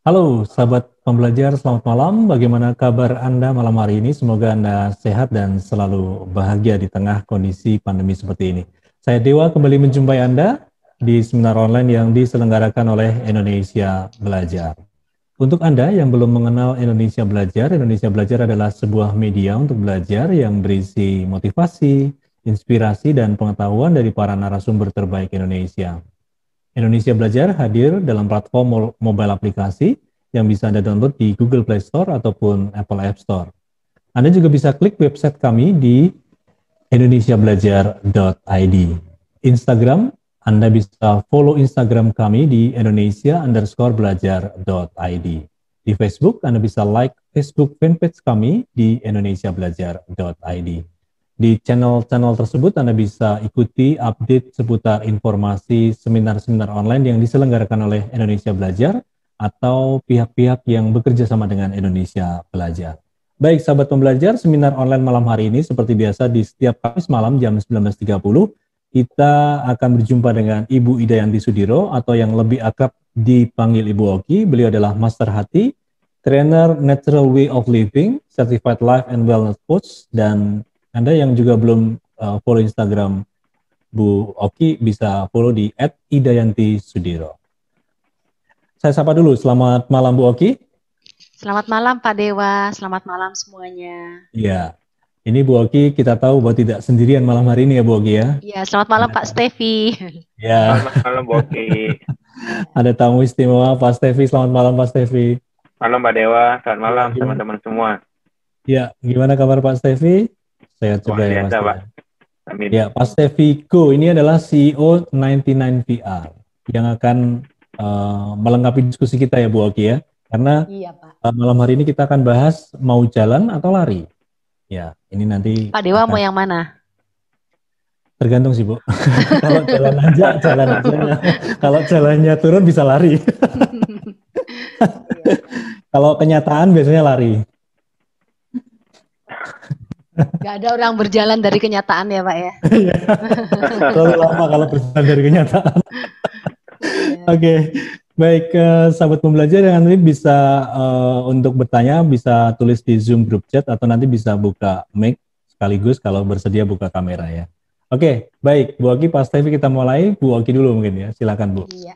Halo, sahabat pembelajar, selamat malam. Bagaimana kabar Anda malam hari ini? Semoga Anda sehat dan selalu bahagia di tengah kondisi pandemi seperti ini. Saya Dewa kembali menjumpai Anda di seminar online yang diselenggarakan oleh Indonesia Belajar. Untuk Anda yang belum mengenal Indonesia Belajar adalah sebuah media untuk belajar yang berisi motivasi, inspirasi, dan pengetahuan dari para narasumber terbaik Indonesia. Indonesia Belajar hadir dalam platform mobile aplikasi yang bisa Anda download di Google Play Store ataupun Apple App Store. Anda juga bisa klik website kami di indonesiabelajar.id. Instagram, Anda bisa follow Instagram kami di indonesia_belajar.id. Di Facebook, Anda bisa like Facebook fanpage kami di indonesiabelajar.id. Di channel-channel tersebut Anda bisa ikuti update seputar informasi seminar-seminar online yang diselenggarakan oleh Indonesia Belajar atau pihak-pihak yang bekerja sama dengan Indonesia Belajar. Baik, sahabat pembelajar, seminar online malam hari ini seperti biasa di setiap Kamis malam jam 19.30 kita akan berjumpa dengan Ibu Idayanti Sudiro atau yang lebih akrab dipanggil Ibu Oki. Beliau adalah Master Hati, trainer Natural Way of Living, Certified Life and Wellness Coach, dan Anda yang juga belum follow Instagram Bu Oki bisa follow di @idayantisudiro. Saya sapa dulu, selamat malam Bu Oki. Selamat malam Pak Dewa, selamat malam semuanya. Ya, ini Bu Oki kita tahu bahwa tidak sendirian malam hari ini ya Bu Oki ya. Ya, selamat malam Pak Stevi. Ya. Selamat malam Bu Oki. Ada tamu istimewa Pak Stevi. Selamat malam Pak Stevi. Malam Pak Dewa, selamat malam Ya, teman-teman semua. Ya, gimana kabar Pak Stevi? Sehat juga ya biasa, Mas. Pak. Amin. Ya, Pak Stevi Go ini adalah CEO 99VR yang akan melengkapi diskusi kita ya Bu Oki ya. Karena Iya Pak. Malam hari ini kita akan bahas mau jalan atau lari. Ya, ini nanti Pak Dewa mau yang mana? tergantung sih Bu. Kalau jalan aja. Kalau jalannya turun bisa lari. Kalau kenyataan biasanya lari. Gak ada orang berjalan dari kenyataan ya Pak ya. Terlalu lama kalau berjalan dari kenyataan. Oke. Baik, sahabat pembelajar yang nanti bisa untuk bertanya bisa tulis di Zoom group chat atau nanti bisa buka mic sekaligus kalau bersedia buka kamera ya. Oke, baik Bu Oki, Pak Stevi kita mulai. Bu Oki dulu mungkin ya, silakan Bu. Iya,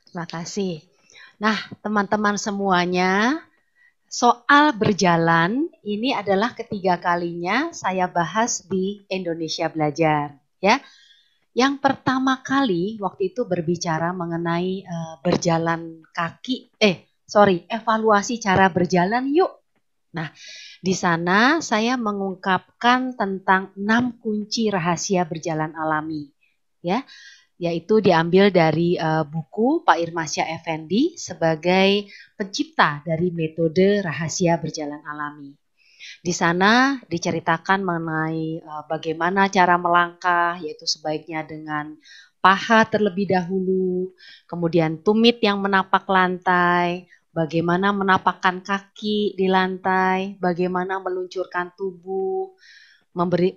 terima kasih. Nah, teman-teman semuanya, soal berjalan ini adalah ketiga kalinya saya bahas di Indonesia Belajar, ya. Yang pertama kali waktu itu berbicara mengenai berjalan kaki, evaluasi cara berjalan yuk. Nah, di sana saya mengungkapkan tentang 6 kunci rahasia berjalan alami, ya, yaitu diambil dari buku Pak Irmasya Effendi sebagai pencipta dari metode rahasia berjalan alami. Di sana diceritakan mengenai bagaimana cara melangkah, yaitu sebaiknya dengan paha terlebih dahulu, kemudian tumit yang menapak lantai, bagaimana menapakkan kaki di lantai, bagaimana meluncurkan tubuh,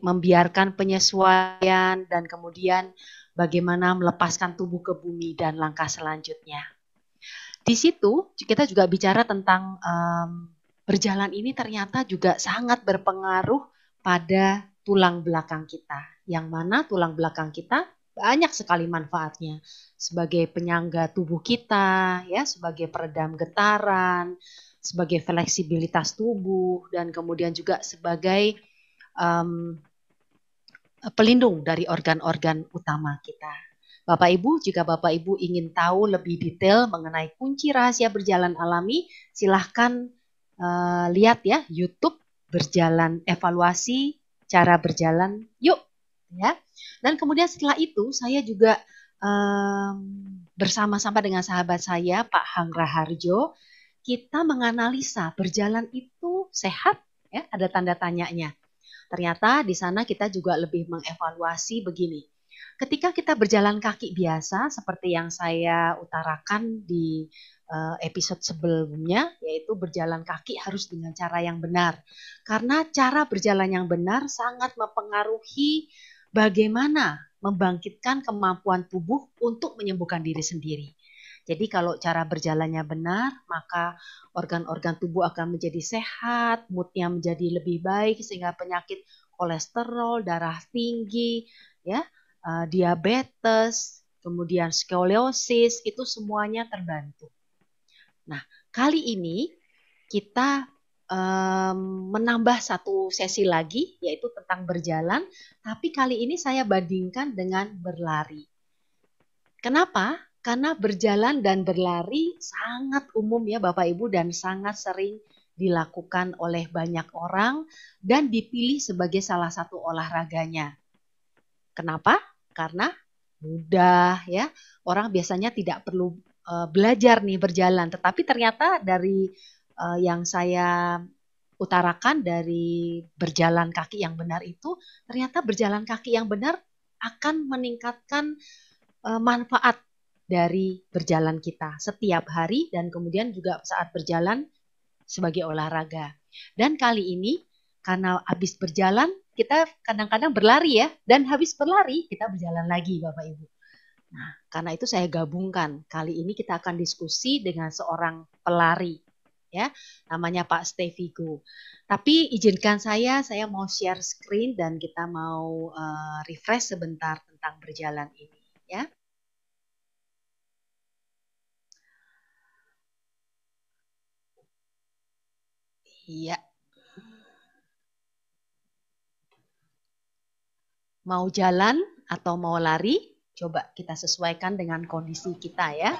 membiarkan penyesuaian, dan kemudian bagaimana melepaskan tubuh ke bumi dan langkah selanjutnya. Di situ kita juga bicara tentang berjalan ini ternyata juga sangat berpengaruh pada tulang belakang kita. Yang mana tulang belakang kita banyak sekali manfaatnya sebagai penyangga tubuh kita, ya, sebagai peredam getaran, sebagai fleksibilitas tubuh, dan kemudian juga sebagai pelindung dari organ-organ utama kita. Bapak Ibu, jika Bapak Ibu ingin tahu lebih detail mengenai kunci rahasia berjalan alami, silahkan lihat ya YouTube berjalan evaluasi cara berjalan yuk, ya. Dan kemudian setelah itu saya juga bersama-sama dengan sahabat saya Pak Hang Raharjo, kita menganalisa berjalan itu sehat, ya, ada tanda tanyanya. Ternyata di sana kita juga lebih mengevaluasi begini. Ketika kita berjalan kaki biasa seperti yang saya utarakan di episode sebelumnya, yaitu berjalan kaki harus dengan cara yang benar. Karena cara berjalan yang benar sangat mempengaruhi bagaimana membangkitkan kemampuan tubuh untuk menyembuhkan diri sendiri. Jadi kalau cara berjalannya benar, maka organ-organ tubuh akan menjadi sehat, moodnya menjadi lebih baik, sehingga penyakit kolesterol, darah tinggi, ya, diabetes, kemudian skoliosis, itu semuanya terbantu. Nah, kali ini kita menambah satu sesi lagi, yaitu tentang berjalan, tapi kali ini saya bandingkan dengan berlari. Kenapa? Karena berjalan dan berlari sangat umum ya Bapak Ibu dan sangat sering dilakukan oleh banyak orang dan dipilih sebagai salah satu olahraganya. Kenapa? Karena mudah ya. Orang biasanya tidak perlu belajar nih berjalan, tetapi ternyata dari yang saya utarakan dari berjalan kaki yang benar itu, ternyata berjalan kaki yang benar akan meningkatkan manfaat dari berjalan kita setiap hari dan kemudian juga saat berjalan sebagai olahraga. Dan kali ini karena habis berjalan kita kadang-kadang berlari ya, dan habis berlari kita berjalan lagi Bapak Ibu. Nah, karena itu saya gabungkan. Kali ini kita akan diskusi dengan seorang pelari ya, namanya Pak Stevigo. Tapi izinkan saya mau share screen dan kita mau refresh sebentar tentang berjalan ini ya. Iya. Mau jalan atau mau lari? Coba kita sesuaikan dengan kondisi kita ya.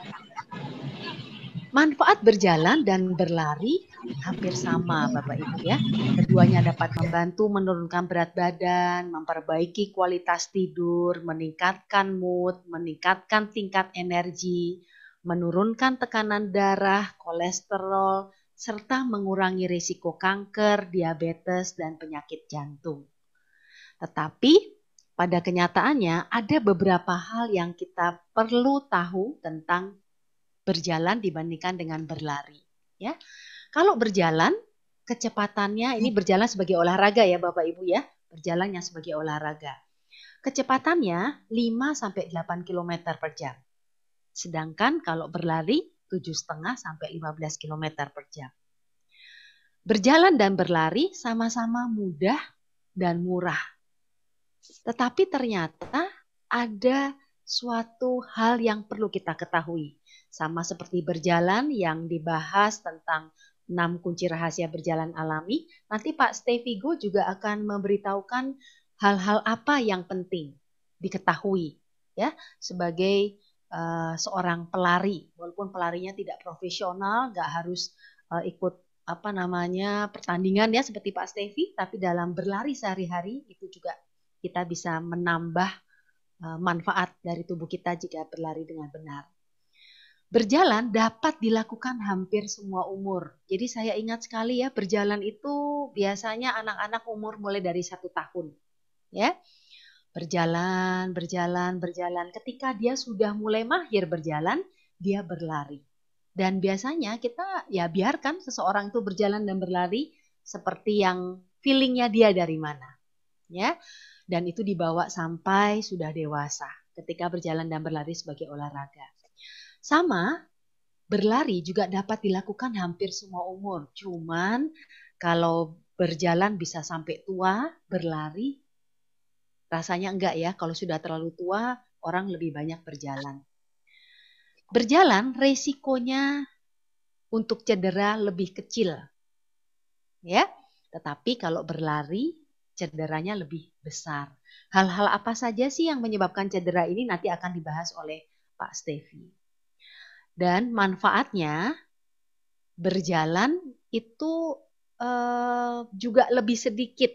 Manfaat berjalan dan berlari hampir sama Bapak Ibu ya. Keduanya dapat membantu menurunkan berat badan, memperbaiki kualitas tidur, meningkatkan mood, meningkatkan tingkat energi, menurunkan tekanan darah, kolesterol, serta mengurangi risiko kanker, diabetes, dan penyakit jantung. Tetapi pada kenyataannya ada beberapa hal yang kita perlu tahu tentang berjalan dibandingkan dengan berlari. Ya, kalau berjalan kecepatannya ini berjalan sebagai olahraga ya Bapak Ibu ya, berjalannya sebagai olahraga. Kecepatannya 5-8 km per jam. Sedangkan kalau berlari 7,5 sampai 15 km per jam. Berjalan dan berlari sama-sama mudah dan murah. Tetapi ternyata ada suatu hal yang perlu kita ketahui. Sama seperti berjalan yang dibahas tentang 6 kunci rahasia berjalan alami, nanti Pak Stevigo juga akan memberitahukan hal-hal apa yang penting diketahui ya sebagai seorang pelari. Walaupun pelarinya tidak profesional, nggak harus ikut pertandingan ya seperti Pak Stevi, tapi dalam berlari sehari-hari itu juga kita bisa menambah manfaat dari tubuh kita jika berlari dengan benar. Berjalan dapat dilakukan hampir semua umur. Jadi saya ingat sekali ya, berjalan itu biasanya anak-anak umur mulai dari 1 tahun. Ya, berjalan. Ketika dia sudah mulai mahir berjalan, dia berlari. Dan biasanya kita ya biarkan seseorang itu berjalan dan berlari seperti yang feelingnya dia dari mana. Ya, dan itu dibawa sampai sudah dewasa ketika berjalan dan berlari sebagai olahraga. Sama, berlari juga dapat dilakukan hampir semua umur. Cuman kalau berjalan bisa sampai tua, berlari rasanya enggak ya. Kalau sudah terlalu tua, orang lebih banyak berjalan. Berjalan resikonya untuk cedera lebih kecil. Ya, tetapi kalau berlari cederanya lebih besar. Hal-hal apa saja sih yang menyebabkan cedera ini nanti akan dibahas oleh Pak Stevi. Dan manfaatnya berjalan itu juga lebih sedikit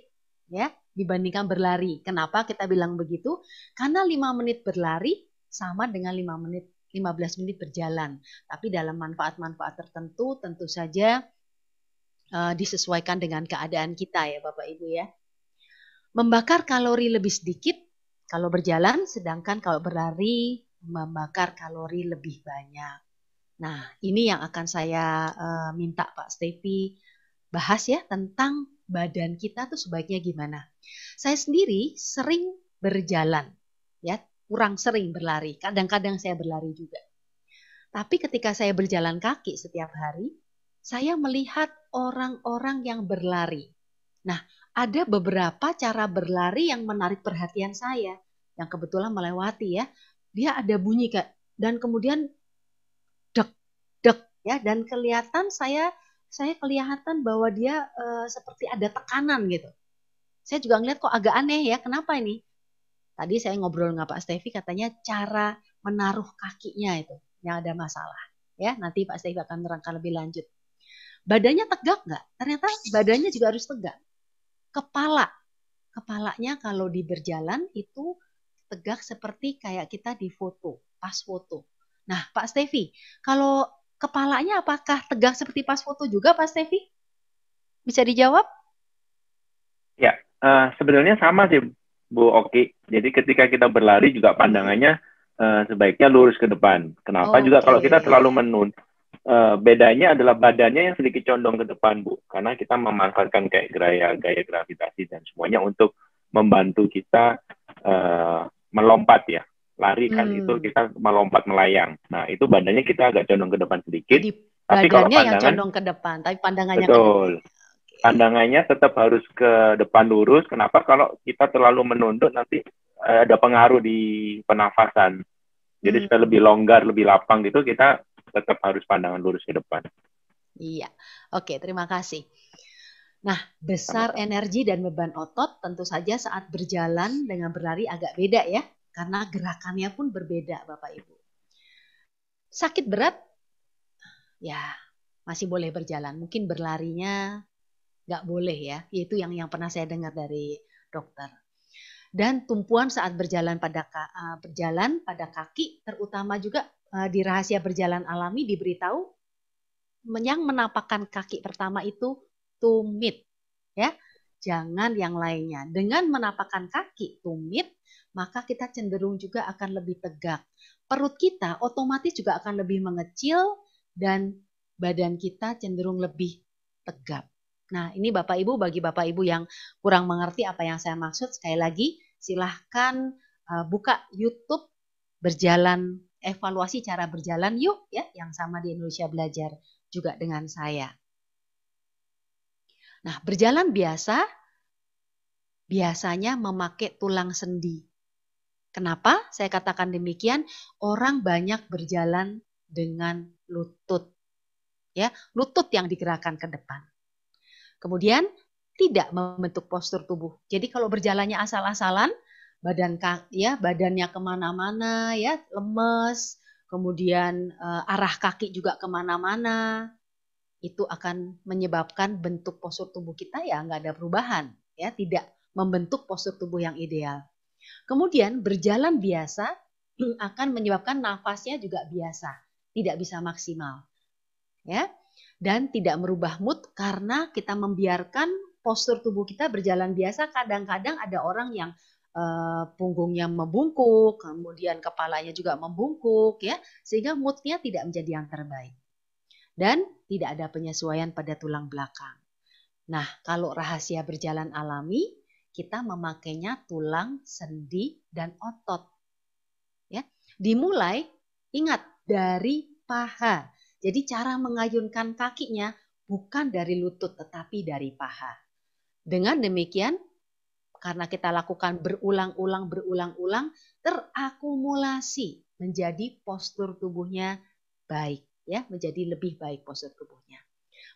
ya dibandingkan berlari. Kenapa kita bilang begitu? Karena 5 menit berlari sama dengan 15 menit berjalan. Tapi dalam manfaat-manfaat tertentu tentu saja disesuaikan dengan keadaan kita ya Bapak Ibu ya. Membakar kalori lebih sedikit kalau berjalan, sedangkan kalau berlari membakar kalori lebih banyak. Nah, ini yang akan saya minta Pak Stevi bahas ya tentang badan kita tuh sebaiknya gimana. Saya sendiri sering berjalan, ya kurang sering berlari. Kadang-kadang saya berlari juga. Tapi ketika saya berjalan kaki setiap hari, saya melihat orang-orang yang berlari. Nah, ada beberapa cara berlari yang menarik perhatian saya, yang kebetulan melewati ya. Dia ada bunyi Kak, dan kemudian dek dek ya, dan kelihatan saya kelihatan bahwa dia seperti ada tekanan gitu. Saya juga ngeliat kok agak aneh ya, kenapa ini? Tadi saya ngobrol dengan Pak Stevi, katanya cara menaruh kakinya itu yang ada masalah. Ya, nanti Pak Stevi akan menerangkan lebih lanjut. Badannya tegak nggak? Ternyata badannya juga harus tegak. Kepalanya kalau di berjalan itu tegak seperti kayak kita di foto, pas foto. Nah, Pak Stevi, kalau kepalanya apakah tegak seperti pas foto juga, Pak Stevi? Bisa dijawab? Ya, sebenarnya sama sih, Bu Oki. Jadi ketika kita berlari juga pandangannya sebaiknya lurus ke depan. Kenapa? Juga kalau kita terlalu menunduk, bedanya adalah badannya yang sedikit condong ke depan, Bu. Karena kita memanfaatkan kayak gaya gravitasi dan semuanya untuk membantu kita melompat ya. Lari kan itu kita melompat melayang. Nah, itu badannya kita agak condong ke depan sedikit. Jadi tapi kalau badannya yang pandangan condong ke depan, tapi pandangannya betul. Pandangannya tetap harus ke depan lurus. Kenapa? Kalau kita terlalu menunduk nanti ada pengaruh di pernafasan. Jadi supaya lebih longgar, lebih lapang gitu, kita tetap harus pandangan lurus ke depan. Iya, oke, terima kasih. Nah, besar energi dan beban otot tentu saja saat berjalan dengan berlari agak beda ya, karena gerakannya pun berbeda, Bapak Ibu. Sakit berat, ya masih boleh berjalan. Mungkin berlarinya nggak boleh ya, itu yang pernah saya dengar dari dokter. Dan tumpuan saat berjalan pada kaki, terutama juga di rahasia berjalan alami diberitahu yang menapakkan kaki pertama itu tumit, ya, jangan yang lainnya. Dengan menapakkan kaki tumit, maka kita cenderung juga akan lebih tegak. Perut kita otomatis juga akan lebih mengecil dan badan kita cenderung lebih tegap. Nah, ini Bapak Ibu, bagi Bapak Ibu yang kurang mengerti apa yang saya maksud, sekali lagi silahkan buka YouTube berjalan, evaluasi cara berjalan yuk ya, yang sama di Indonesia Belajar juga dengan saya. Nah, berjalan biasanya memakai tulang sendi. Kenapa saya katakan demikian? Orang banyak berjalan dengan lutut. Ya, lutut yang digerakkan ke depan. Kemudian tidak membentuk postur tubuh. Jadi kalau berjalannya asal-asalan, badannya kemana-mana, ya, lemes. Kemudian arah kaki juga kemana-mana. Itu akan menyebabkan bentuk postur tubuh kita ya nggak ada perubahan, ya, tidak membentuk postur tubuh yang ideal. Kemudian berjalan biasa akan menyebabkan nafasnya juga biasa, tidak bisa maksimal, ya, dan tidak merubah mood karena kita membiarkan postur tubuh kita berjalan biasa. Kadang-kadang ada orang yang punggungnya membungkuk, kemudian kepalanya juga membungkuk, ya, sehingga moodnya tidak menjadi yang terbaik. Dan tidak ada penyesuaian pada tulang belakang. Nah, kalau rahasia berjalan alami, kita memakainya tulang, sendi, dan otot. Ya, dimulai, ingat, dari paha. Jadi cara mengayunkan kakinya bukan dari lutut, tetapi dari paha. Dengan demikian, karena kita lakukan berulang-ulang, terakumulasi menjadi postur tubuhnya baik. Ya, menjadi lebih baik postur tubuhnya.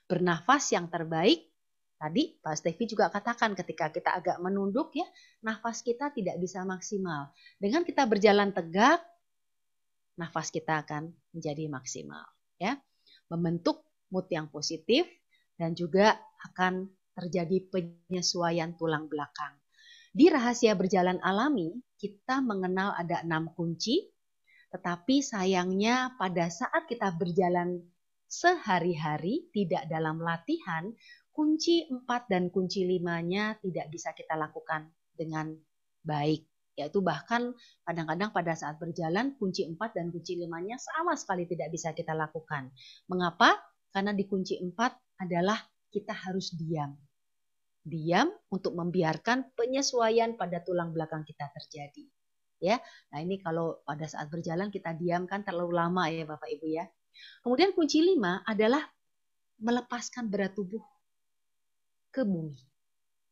Bernafas yang terbaik, tadi Pak Stevi juga katakan ketika kita agak menunduk ya, nafas kita tidak bisa maksimal. Dengan kita berjalan tegak, nafas kita akan menjadi maksimal, ya. Membentuk mood yang positif dan juga akan terjadi penyesuaian tulang belakang. Di rahasia berjalan alami, kita mengenal ada 6 kunci. Tetapi sayangnya pada saat kita berjalan sehari-hari, tidak dalam latihan, kunci 4 dan kunci 5-nya tidak bisa kita lakukan dengan baik. Yaitu bahkan kadang-kadang pada saat berjalan, kunci 4 dan kunci 5-nya sama sekali tidak bisa kita lakukan. Mengapa? Karena di kunci 4 adalah kita harus diam. Diam untuk membiarkan penyesuaian pada tulang belakang kita terjadi. ya. Nah, ini kalau pada saat berjalan kita diam kan terlalu lama ya Bapak Ibu ya. Kemudian kunci 5 adalah melepaskan berat tubuh ke bumi.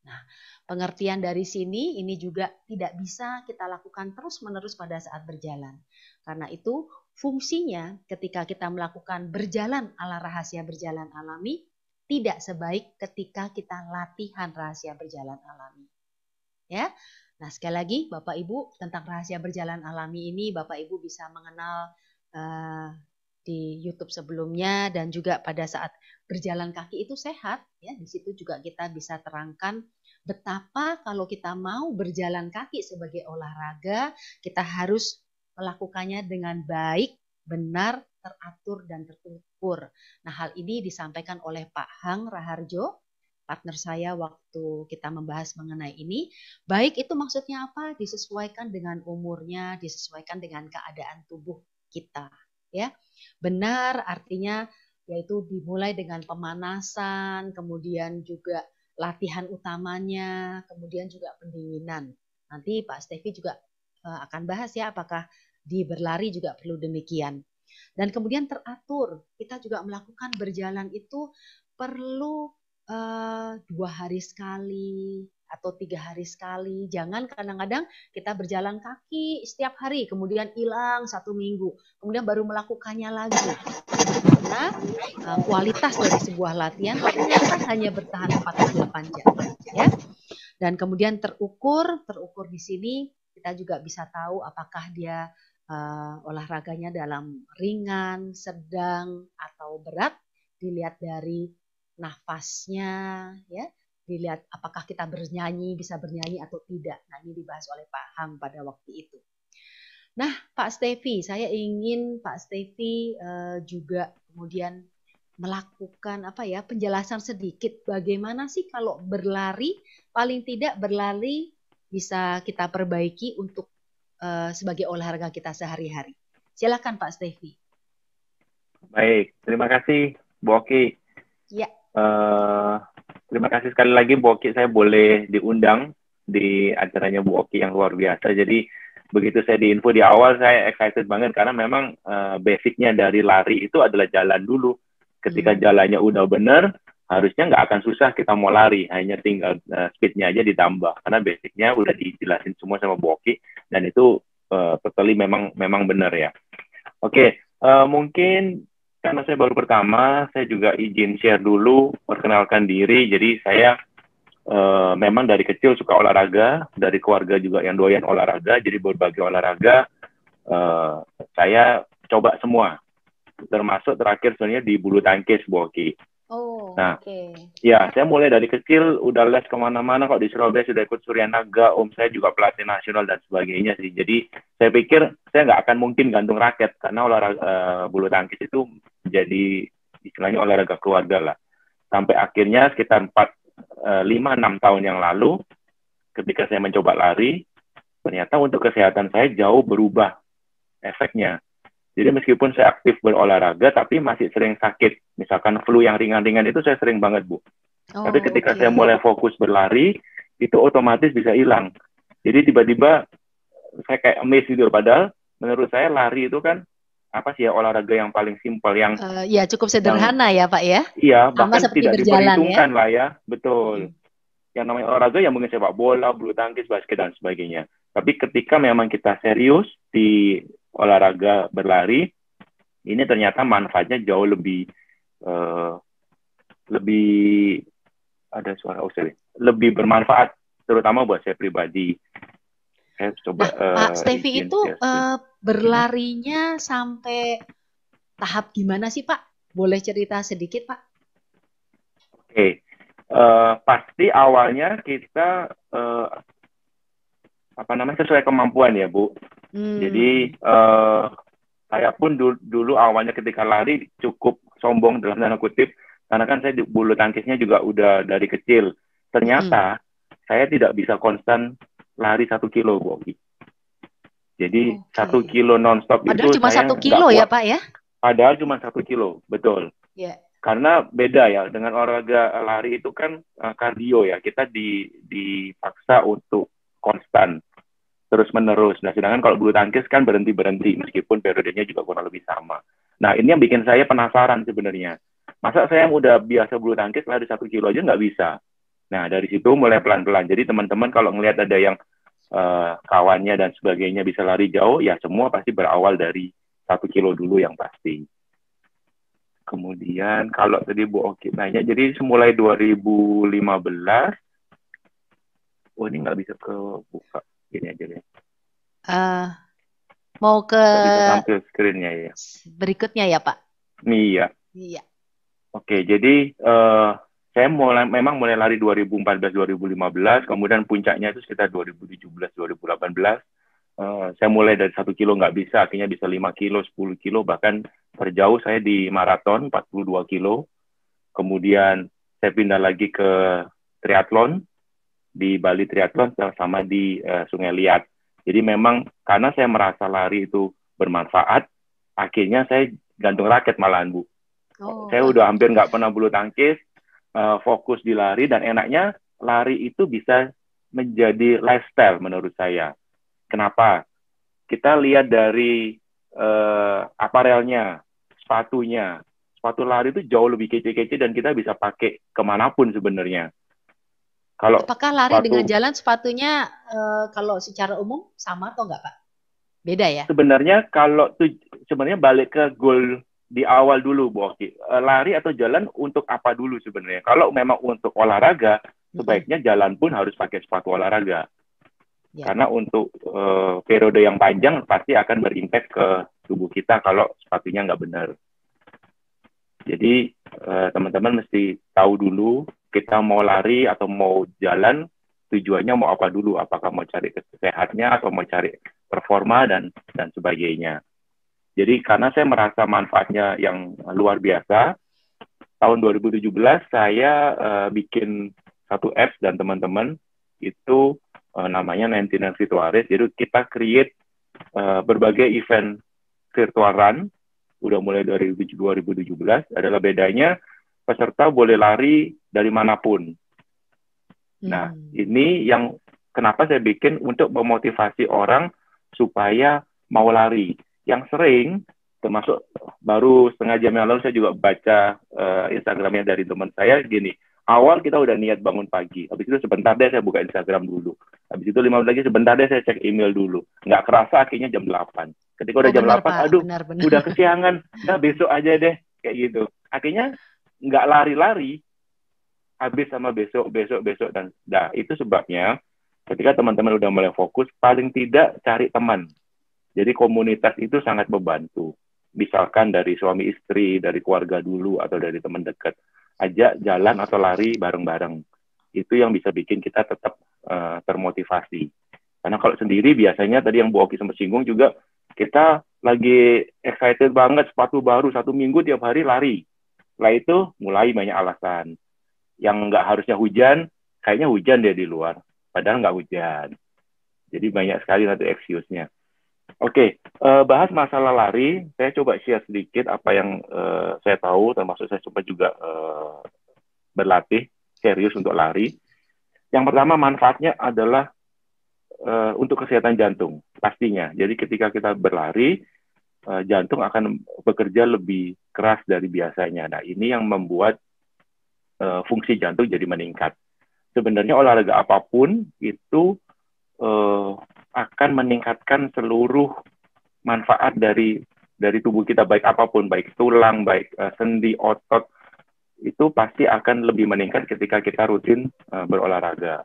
Nah, pengertian dari sini ini juga tidak bisa kita lakukan terus-menerus pada saat berjalan. Karena itu fungsinya ketika kita melakukan berjalan ala rahasia berjalan alami tidak sebaik ketika kita latihan rahasia berjalan alami. Ya. Nah, sekali lagi Bapak Ibu tentang rahasia berjalan alami ini Bapak Ibu bisa mengenal di YouTube sebelumnya dan juga pada saat berjalan kaki itu sehat ya, di situ juga kita bisa terangkan betapa kalau kita mau berjalan kaki sebagai olahraga kita harus melakukannya dengan baik, benar, teratur dan terukur. Nah, hal ini disampaikan oleh Pak Hang Raharjo, partner saya waktu kita membahas mengenai ini. Baik itu maksudnya apa? Disesuaikan dengan umurnya, disesuaikan dengan keadaan tubuh kita, ya. Benar artinya yaitu dimulai dengan pemanasan, kemudian juga latihan utamanya, kemudian juga pendinginan. Nanti Pak Stevi juga akan bahas ya apakah di berlari juga perlu demikian. Dan kemudian teratur, kita juga melakukan berjalan itu perlu 2 hari sekali atau 3 hari sekali. Jangan kadang-kadang kita berjalan kaki setiap hari, kemudian hilang 1 minggu, kemudian baru melakukannya lagi. Karena kualitas dari sebuah latihan ternyata hanya bertahan 48 jam. Ya. Dan kemudian terukur di sini kita juga bisa tahu apakah dia olahraganya dalam ringan, sedang, atau berat. Dilihat dari nafasnya, ya, dilihat apakah kita bisa bernyanyi atau tidak. Nah, ini dibahas oleh Pak Hang pada waktu itu. Nah, Pak Stevi, saya ingin Pak Stevi juga kemudian melakukan penjelasan sedikit bagaimana sih kalau berlari, paling tidak berlari bisa kita perbaiki untuk sebagai olahraga kita sehari-hari. Silakan Pak Stevi. Baik, terima kasih Bu Oki. Ya. Terima kasih sekali lagi Bu Oki, saya boleh diundang di acaranya Bu Oki yang luar biasa. Jadi begitu saya diinfo di awal, saya excited banget karena memang basicnya dari lari itu adalah jalan dulu. Ketika jalannya udah benar, harusnya nggak akan susah kita mau lari, hanya tinggal speednya aja ditambah. Karena basicnya udah dijelasin semua sama Bu Oki, dan itu totally memang benar ya. Oke, mungkin karena saya baru pertama, saya juga izin share dulu, perkenalkan diri. Jadi saya memang dari kecil suka olahraga, dari keluarga juga yang doyan olahraga, jadi berbagai olahraga saya coba semua, termasuk terakhir sebenarnya di bulu tangkis, Bu Oki. Oh, nah, ya saya mulai dari kecil udah les kemana-mana kok, di Surabaya sudah ikut Suryanaga, om saya juga pelatih nasional dan sebagainya sih. Jadi saya pikir saya nggak akan mungkin gantung raket karena olahraga bulu tangkis itu jadi istilahnya olahraga keluarga lah. Sampai akhirnya sekitar 5-6 tahun yang lalu, ketika saya mencoba lari, ternyata untuk kesehatan saya jauh berubah efeknya. Jadi meskipun saya aktif berolahraga, tapi masih sering sakit. Misalkan flu yang ringan-ringan itu saya sering banget, Bu. Tapi ketika saya mulai fokus berlari, itu otomatis bisa hilang. Jadi tiba-tiba saya kayak amazed gitu. Padahal menurut saya lari itu kan apa sih ya, olahraga yang paling simpel, yang ya cukup sederhana ya Pak ya. Iya, bahkan tidak diperhitungkan lah ya, betul. Yang namanya olahraga yang mungkin sepak bola, bulu tangkis, basket dan sebagainya. Tapi ketika memang kita serius di olahraga berlari, ini ternyata manfaatnya jauh lebih ada suara lebih bermanfaat, terutama buat saya pribadi. Saya coba. Nah, Pak Stevi itu berlarinya sampai tahap gimana sih Pak? Boleh cerita sedikit Pak? Oke. Pasti awalnya kita sesuai kemampuan ya Bu. Jadi saya pun dulu awalnya ketika lari cukup sombong dalam tanda kutip, karena kan saya bulu tangkisnya juga udah dari kecil. Ternyata saya tidak bisa konstan lari 1 kilo, Bu. Jadi 1 kilo nonstop padahal itu cuma saya 1 kilo ya Pak ya? Padahal cuma 1 kilo, betul. Yeah. Karena beda ya, dengan olahraga lari itu kan kardio ya, kita dipaksa untuk konstan. terus-menerus. Nah, sedangkan kalau bulu tangkis kan berhenti-berhenti, meskipun periodenya juga kurang lebih sama. Nah, ini yang bikin saya penasaran sebenarnya. Masa saya yang udah biasa bulu tangkis lari 1 kilo aja nggak bisa? Nah, dari situ mulai pelan-pelan. Jadi teman-teman kalau ngelihat ada yang kawannya dan sebagainya bisa lari jauh, ya semua pasti berawal dari 1 kilo dulu yang pasti. Kemudian kalau tadi Bu Oki nanya, jadi semulai 2015, oh ini nggak bisa kebuka, gini aja deh. Mau ke Nggak bisa tampil screen-nya ya. berikutnya ya Pak? Iya. Iya. Oke, jadi saya memang mulai lari 2014-2015, kemudian puncaknya itu sekitar 2017-2018. Saya mulai dari 1 kilo nggak bisa, akhirnya bisa 5 kilo, 10 kilo, bahkan terjauh saya di maraton 42 kilo. Kemudian saya pindah lagi ke triathlon, di Bali Triathlon sama di Sungai Liat. Jadi memang karena saya merasa lari itu bermanfaat, akhirnya saya gantung raket malahan, Bu. Saya udah hampir nggak pernah bulu tangkis, fokus di lari, dan enaknya lari itu bisa menjadi lifestyle menurut saya. Kenapa? Kita lihat dari aparelnya, sepatunya. Sepatu lari itu jauh lebih kece-kece dan kita bisa pakai kemanapun sebenarnya. Apakah lari dengan jalan sepatunya kalau secara umum sama atau enggak, Pak? Beda ya? Sebenarnya sebenarnya balik ke goal di awal dulu, Bu Oki. Lari atau jalan untuk apa dulu sebenarnya? Kalau memang untuk olahraga, sebaiknya jalan pun harus pakai sepatu olahraga. Ya. Karena untuk periode yang panjang pasti akan berimpact ke tubuh kita kalau sepatunya nggak benar. Jadi teman-teman mesti tahu dulu kita mau lari atau mau jalan, tujuannya mau apa dulu. Apakah mau cari kesehatannya atau mau cari performa dan sebagainya. Jadi karena saya merasa manfaatnya yang luar biasa, tahun 2017 saya bikin satu apps dan teman-teman itu namanya 99 Virtual Race. Jadi kita create berbagai event virtual run, udah mulai dari 2017, adalah bedanya peserta boleh lari dari manapun. Nah, ini yang kenapa saya bikin untuk memotivasi orang supaya mau lari. Yang sering, termasuk baru setengah jam yang lalu saya juga baca Instagramnya dari teman saya, gini, awal kita udah niat bangun pagi, habis itu sebentar deh saya buka Instagram dulu, habis itu 5 menit lagi sebentar deh saya cek email dulu, nggak kerasa akhirnya jam 8. Ketika udah jam 8, Pak, aduh, benar. Udah kesiangan, nah besok aja deh, kayak gitu. Akhirnya nggak lari-lari, habis sama besok, dan itu sebabnya ketika teman-teman udah mulai fokus, paling tidak cari teman. Jadi komunitas itu sangat membantu. Misalkan dari suami istri, dari keluarga dulu, atau dari teman dekat. Ajak jalan atau lari bareng-bareng. Itu yang bisa bikin kita tetap termotivasi. Karena kalau sendiri biasanya tadi yang Bu Oki sempat singgung juga, kita lagi excited banget, sepatu baru, 1 minggu tiap hari lari. Setelah itu mulai banyak alasan. Yang nggak harusnya hujan, kayaknya hujan deh di luar. Padahal nggak hujan. Jadi banyak sekali nanti excuse-nya. Oke, bahas masalah lari, saya coba share sedikit apa yang saya tahu, termasuk saya coba juga berlatih serius untuk lari. Yang pertama, manfaatnya adalah untuk kesehatan jantung, pastinya. Jadi ketika kita berlari, jantung akan bekerja lebih keras dari biasanya. Nah, ini yang membuat fungsi jantung jadi meningkat. Sebenarnya olahraga apapun itu akan meningkatkan seluruh manfaat dari tubuh kita, baik apapun, baik tulang, baik sendi, otot, itu pasti akan lebih meningkat ketika kita rutin berolahraga.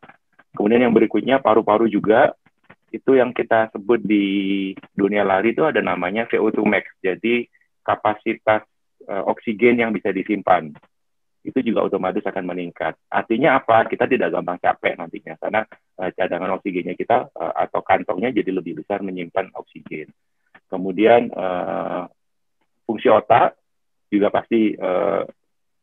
Kemudian yang berikutnya, paru-paru juga, itu yang kita sebut di dunia lari itu ada namanya VO2 max, jadi kapasitas oksigen yang bisa disimpan. Itu juga otomatis akan meningkat. Artinya apa? Kita tidak gampang capek nantinya, karena cadangan oksigennya kita atau kantongnya jadi lebih besar menyimpan oksigen. Kemudian fungsi otak juga pasti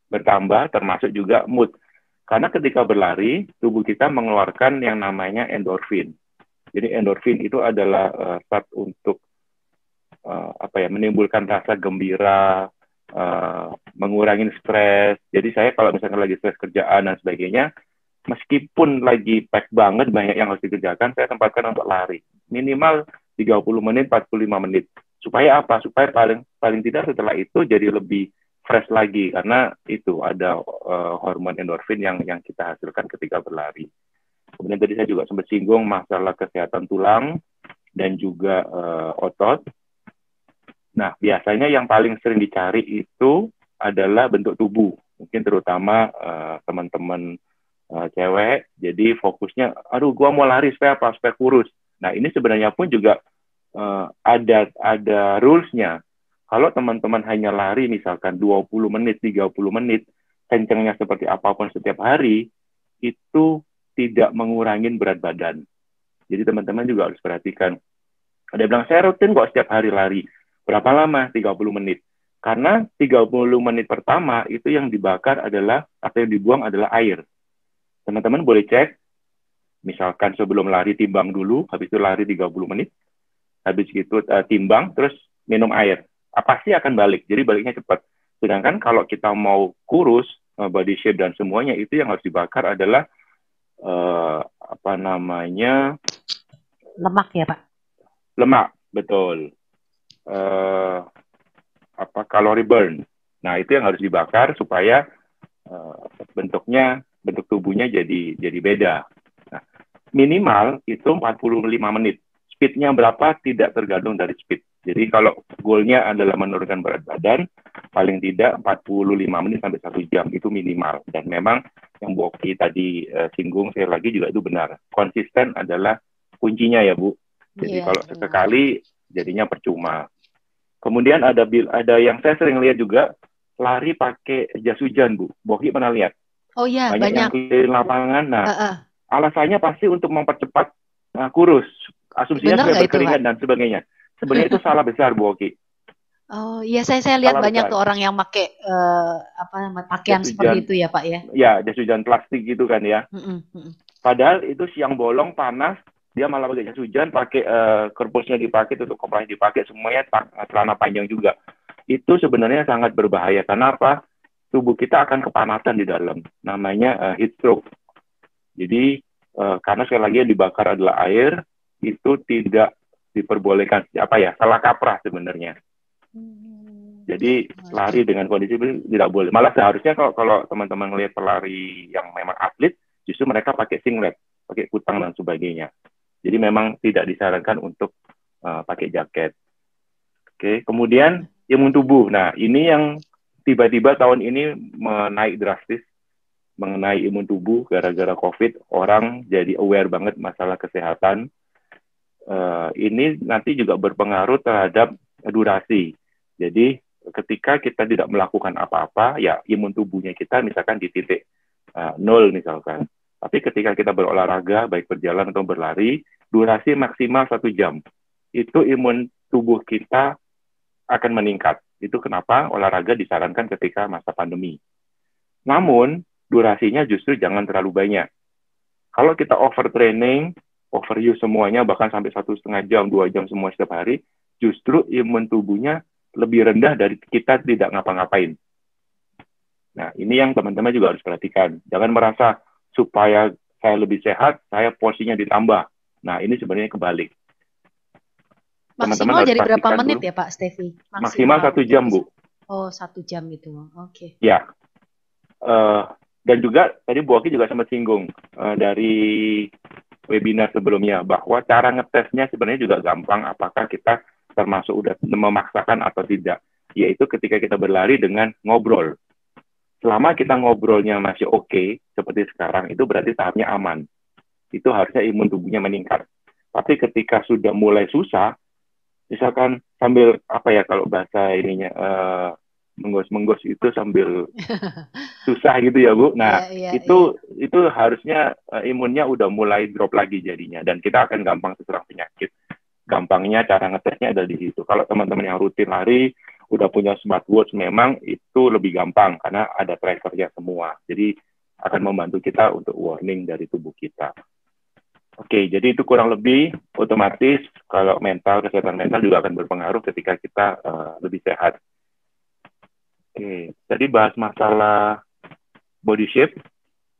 bertambah, termasuk juga mood. Karena ketika berlari, tubuh kita mengeluarkan yang namanya endorfin. Jadi endorfin itu adalah zat untuk menimbulkan rasa gembira, mengurangi stres. Jadi saya kalau misalnya lagi stres kerjaan dan sebagainya, meskipun lagi pack banget, banyak yang harus dikerjakan, saya tempatkan untuk lari. minimal 30 menit, 45 menit. Supaya apa? Supaya paling tidak setelah itu jadi lebih fresh lagi, karena itu ada hormon endorfin yang kita hasilkan ketika berlari. Kemudian tadi saya juga sempat singgung masalah kesehatan tulang dan juga otot. Nah, biasanya yang paling sering dicari itu adalah bentuk tubuh. Mungkin terutama teman-teman cewek, jadi fokusnya, aduh, gua mau lari supaya apa? Supaya kurus. Nah, ini sebenarnya pun juga ada rules-nya. Kalau teman-teman hanya lari misalkan 20 menit, 30 menit, kencengnya seperti apapun setiap hari, itu tidak mengurangi berat badan. Jadi teman-teman juga harus perhatikan. Ada yang bilang, saya rutin kok setiap hari lari. Berapa lama? 30 menit. Karena 30 menit pertama itu yang dibakar adalah, atau yang dibuang adalah air. Teman-teman boleh cek, misalkan sebelum lari timbang dulu, habis itu lari 30 menit, habis itu timbang, terus minum air. Pasti akan balik, jadi baliknya cepat. Sedangkan kalau kita mau kurus, body shape dan semuanya, itu yang harus dibakar adalah lemak ya Pak? Lemak, betul. Kalori burn. Nah, itu yang harus dibakar supaya bentuk tubuhnya jadi beda. Nah, minimal itu 45 menit. Speednya berapa tidak tergantung dari speed. Jadi kalau goalnya adalah menurunkan berat badan, paling tidak 45 menit sampai 1 jam itu minimal. Dan memang yang Bu Oki tadi singgung, saya lagi juga itu benar. Konsisten adalah kuncinya ya Bu. Jadi kalau sesekali jadinya percuma. Kemudian ada yang saya sering lihat juga, lari pakai jas hujan, Bu. Boki pernah lihat? Oh iya, banyak yang keliling lapangan. Nah, alasannya pasti untuk mempercepat kurus. Asumsinya supaya berkeringat dan sebagainya. Sebenarnya itu salah besar, Bu Oki. Oh iya, saya lihat banyak tuh orang yang pakai pakaian seperti itu ya Pak ya. Ya, jas hujan plastik gitu kan ya. Padahal itu siang bolong, panas, dia malah pakai jas hujan, pakai kerpusnya dipakai, tutup kepalanya dipakai, semuanya celana panjang juga. Itu sebenarnya sangat berbahaya. Karena apa? Tubuh kita akan kepanasan di dalam. Namanya heat stroke. Jadi, karena sekali lagi yang dibakar adalah air, itu tidak diperbolehkan. Salah kaprah sebenarnya. Jadi, lari dengan kondisi ini tidak boleh. Malah seharusnya kalau teman-teman melihat pelari yang memang atlet, justru mereka pakai singlet, pakai kutang dan sebagainya. Jadi memang tidak disarankan untuk pakai jaket. Oke, kemudian imun tubuh. Nah, ini yang tiba-tiba tahun ini menaik drastis mengenai imun tubuh gara-gara COVID. Orang jadi aware banget masalah kesehatan. Ini nanti juga berpengaruh terhadap durasi. Jadi ketika kita tidak melakukan apa-apa, ya imun tubuhnya kita misalkan di titik 0 misalkan. Tapi ketika kita berolahraga, baik berjalan atau berlari, durasi maksimal 1 jam. Itu imun tubuh kita akan meningkat. Itu kenapa olahraga disarankan ketika masa pandemi. Namun, durasinya justru jangan terlalu banyak. Kalau kita overtraining, overuse semuanya, bahkan sampai 1,5 jam, 2 jam semua setiap hari, justru imun tubuhnya lebih rendah dari kita tidak ngapa-ngapain. Nah, ini yang teman-teman juga harus perhatikan. Jangan merasa, supaya saya lebih sehat, saya porsinya ditambah. Nah, ini sebenarnya kebalik. Maksimal dari berapa menit ya Pak Stevi? Maksimal 1 jam, Bu. Oh, 1 jam itu. Oke. Ya. Dan juga, tadi Bu Oki juga sempat singgung dari webinar sebelumnya, bahwa cara ngetesnya sebenarnya juga gampang, apakah kita termasuk udah memaksakan atau tidak. Yaitu ketika kita berlari dengan ngobrol. Selama kita ngobrolnya masih oke, seperti sekarang, itu berarti tahapnya aman. Itu harusnya imun tubuhnya meningkat. Tapi ketika sudah mulai susah, misalkan sambil, kalau bahasa ininya, menggos-menggos itu sambil susah gitu ya Bu. Nah, itu harusnya imunnya udah mulai drop lagi jadinya. Dan kita akan gampang terserang penyakit. Gampangnya cara ngetesnya ada di situ. Kalau teman-teman yang rutin lari, udah punya smartwatch, memang itu lebih gampang karena ada trackernya semua. Jadi akan membantu kita untuk warning dari tubuh kita. Oke, jadi itu kurang lebih otomatis kalau kesehatan mental juga akan berpengaruh ketika kita lebih sehat. Oke, tadi bahas masalah body shape.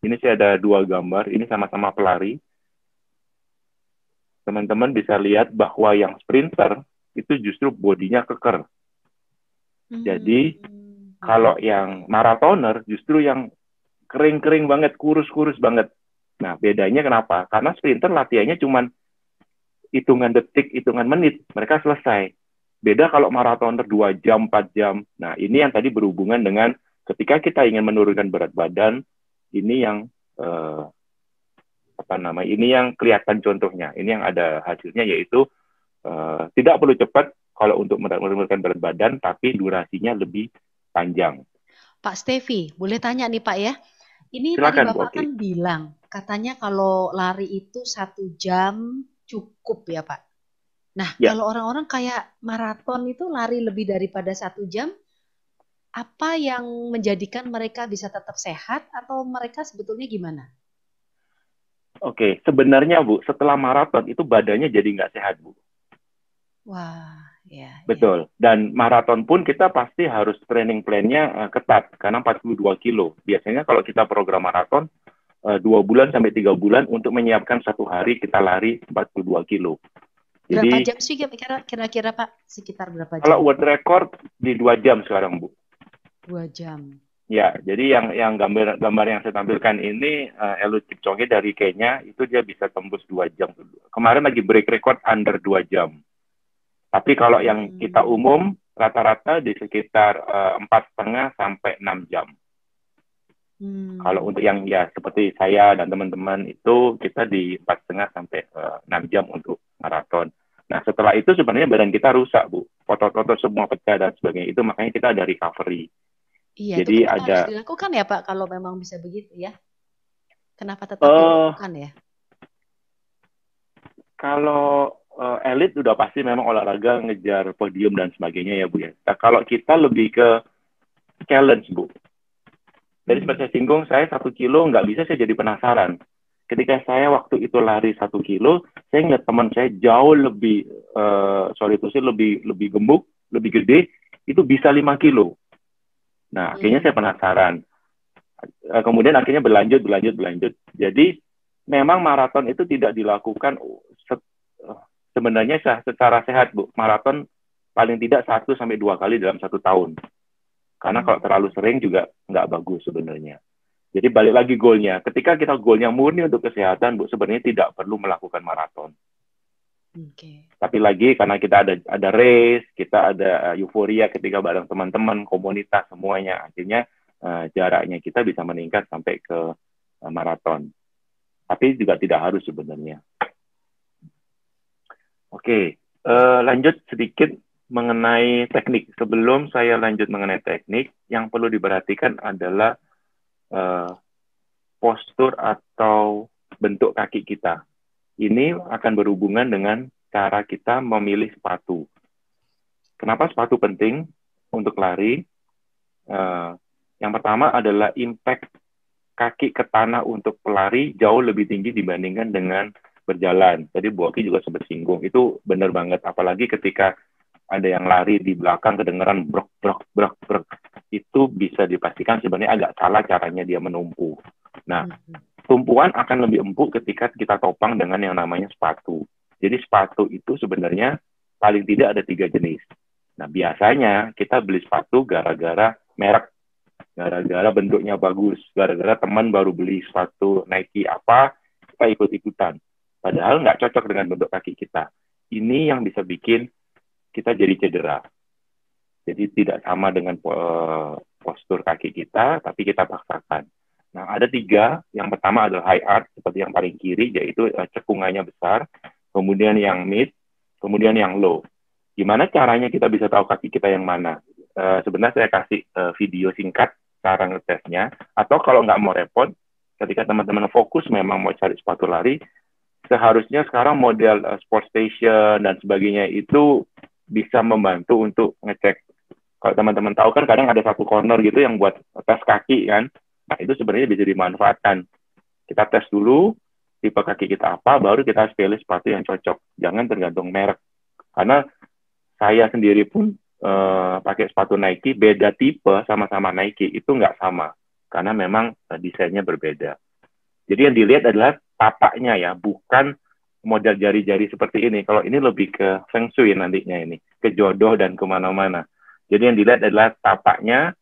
Ini saya ada 2 gambar, ini sama-sama pelari. teman-teman bisa lihat bahwa yang sprinter itu justru bodinya keker. Jadi kalau yang marathoner justru yang kering-kering banget, kurus-kurus banget. Nah, bedanya kenapa? Karena sprinter latihannya cuma hitungan detik, hitungan menit, mereka selesai. Beda kalau marathoner 2 jam, 4 jam. Nah, ini yang tadi berhubungan dengan ketika kita ingin menurunkan berat badan, ini yang ini yang kelihatan contohnya. Ini yang ada hasilnya, yaitu tidak perlu cepat kalau untuk menurunkan berat badan, tapi durasinya lebih panjang. Pak Stevi, boleh tanya nih Pak ya? Ini Silakan, tadi Bapak kan bilang, katanya kalau lari itu 1 jam cukup ya Pak. Nah, kalau orang-orang kayak maraton itu lari lebih daripada 1 jam, apa yang menjadikan mereka bisa tetap sehat atau mereka sebetulnya gimana? Oke, sebenarnya Bu, setelah maraton itu badannya jadi nggak sehat Bu. Wah, ya. Betul. Dan maraton pun kita pasti harus training plan-nya ketat, karena 42 kilo. Biasanya kalau kita program maraton, 2 bulan sampai 3 bulan untuk menyiapkan 1 hari kita lari 42 kilo. Berapa jam sih kira-kira Pak? Sekitar berapa jam? Kalau world record di 2 jam sekarang Bu. 2 jam. Ya, jadi yang gambar yang saya tampilkan ini Eliud Kipchoge dari Kenya, itu dia bisa tembus 2 jam. Kemarin lagi break record under 2 jam. Tapi kalau yang kita umum, rata-rata di sekitar 4,5 sampai 6 jam. Kalau untuk yang ya seperti saya dan teman-teman itu, kita di 4,5 sampai 6 jam untuk maraton. Nah, setelah itu sebenarnya badan kita rusak, Bu. Otot-otot semua pecah dan sebagainya. Itu makanya kita ada recovery. Iya, jadi itu kenapa ada harus dilakukan ya Pak, kalau memang bisa begitu ya? Kenapa tetap dilakukan ya? Kalau elit udah pasti memang olahraga ngejar podium dan sebagainya ya Bu ya. Nah, kalau kita lebih ke challenge Bu. Jadi seperti saya singgung, saya 1 kilo nggak bisa saya jadi penasaran. Ketika saya waktu itu lari 1 kilo, saya ngeliat teman saya jauh lebih, lebih gemuk, lebih gede, itu bisa 5 kilo. Nah, akhirnya saya penasaran. Kemudian akhirnya berlanjut. Jadi, memang maraton itu tidak dilakukan sebenarnya secara sehat, Bu. Maraton paling tidak 1-2 kali dalam 1 tahun. Karena kalau terlalu sering juga nggak bagus sebenarnya. Jadi balik lagi goalnya. Ketika kita goalnya murni untuk kesehatan, Bu, sebenarnya tidak perlu melakukan maraton. Tapi lagi karena kita ada race, kita ada euforia ketika bareng teman-teman, komunitas semuanya, akhirnya jaraknya kita bisa meningkat sampai ke maraton. Tapi juga tidak harus sebenarnya. Oke, lanjut sedikit mengenai teknik. Sebelum saya lanjut mengenai teknik, yang perlu diperhatikan adalah postur atau bentuk kaki kita. Ini akan berhubungan dengan cara kita memilih sepatu. Kenapa sepatu penting untuk lari? Yang pertama adalah impact kaki ke tanah untuk pelari jauh lebih tinggi dibandingkan dengan berjalan. Tadi Bu Oki juga sempat singgung, itu benar banget. Apalagi ketika ada yang lari di belakang kedengeran brok, itu bisa dipastikan sebenarnya agak salah caranya dia menumpu. Nah, tumpuan akan lebih empuk ketika kita topang dengan yang namanya sepatu. Jadi sepatu itu sebenarnya paling tidak ada 3 jenis. Nah, biasanya kita beli sepatu gara-gara merek, gara-gara bentuknya bagus, gara-gara teman baru beli sepatu Nike apa, kita ikut-ikutan. Padahal nggak cocok dengan bentuk kaki kita. Ini yang bisa bikin kita jadi cedera. Jadi tidak sama dengan postur kaki kita, tapi kita paksakan. Nah, ada 3. Yang pertama adalah high arch, seperti yang paling kiri, yaitu cekungannya besar. Kemudian yang mid, kemudian yang low. Gimana caranya kita bisa tahu kaki kita yang mana? Sebenarnya saya kasih video singkat cara ngetesnya. Atau kalau nggak mau repot, ketika teman-teman fokus memang mau cari sepatu lari, seharusnya sekarang model sport station dan sebagainya itu bisa membantu untuk ngecek. Kalau teman-teman tahu kan kadang ada satu corner gitu yang buat tes kaki kan. Nah, itu sebenarnya bisa dimanfaatkan. Kita tes dulu tipe kaki kita apa, baru kita pilih sepatu yang cocok. Jangan tergantung merek. Karena saya sendiri pun pakai sepatu Nike, beda tipe sama-sama Nike, itu nggak sama. Karena memang desainnya berbeda. Jadi yang dilihat adalah tapaknya ya, bukan model jari-jari seperti ini. Kalau ini lebih ke feng shui nantinya ini, ke jodoh dan kemana-mana. Jadi yang dilihat adalah tapaknya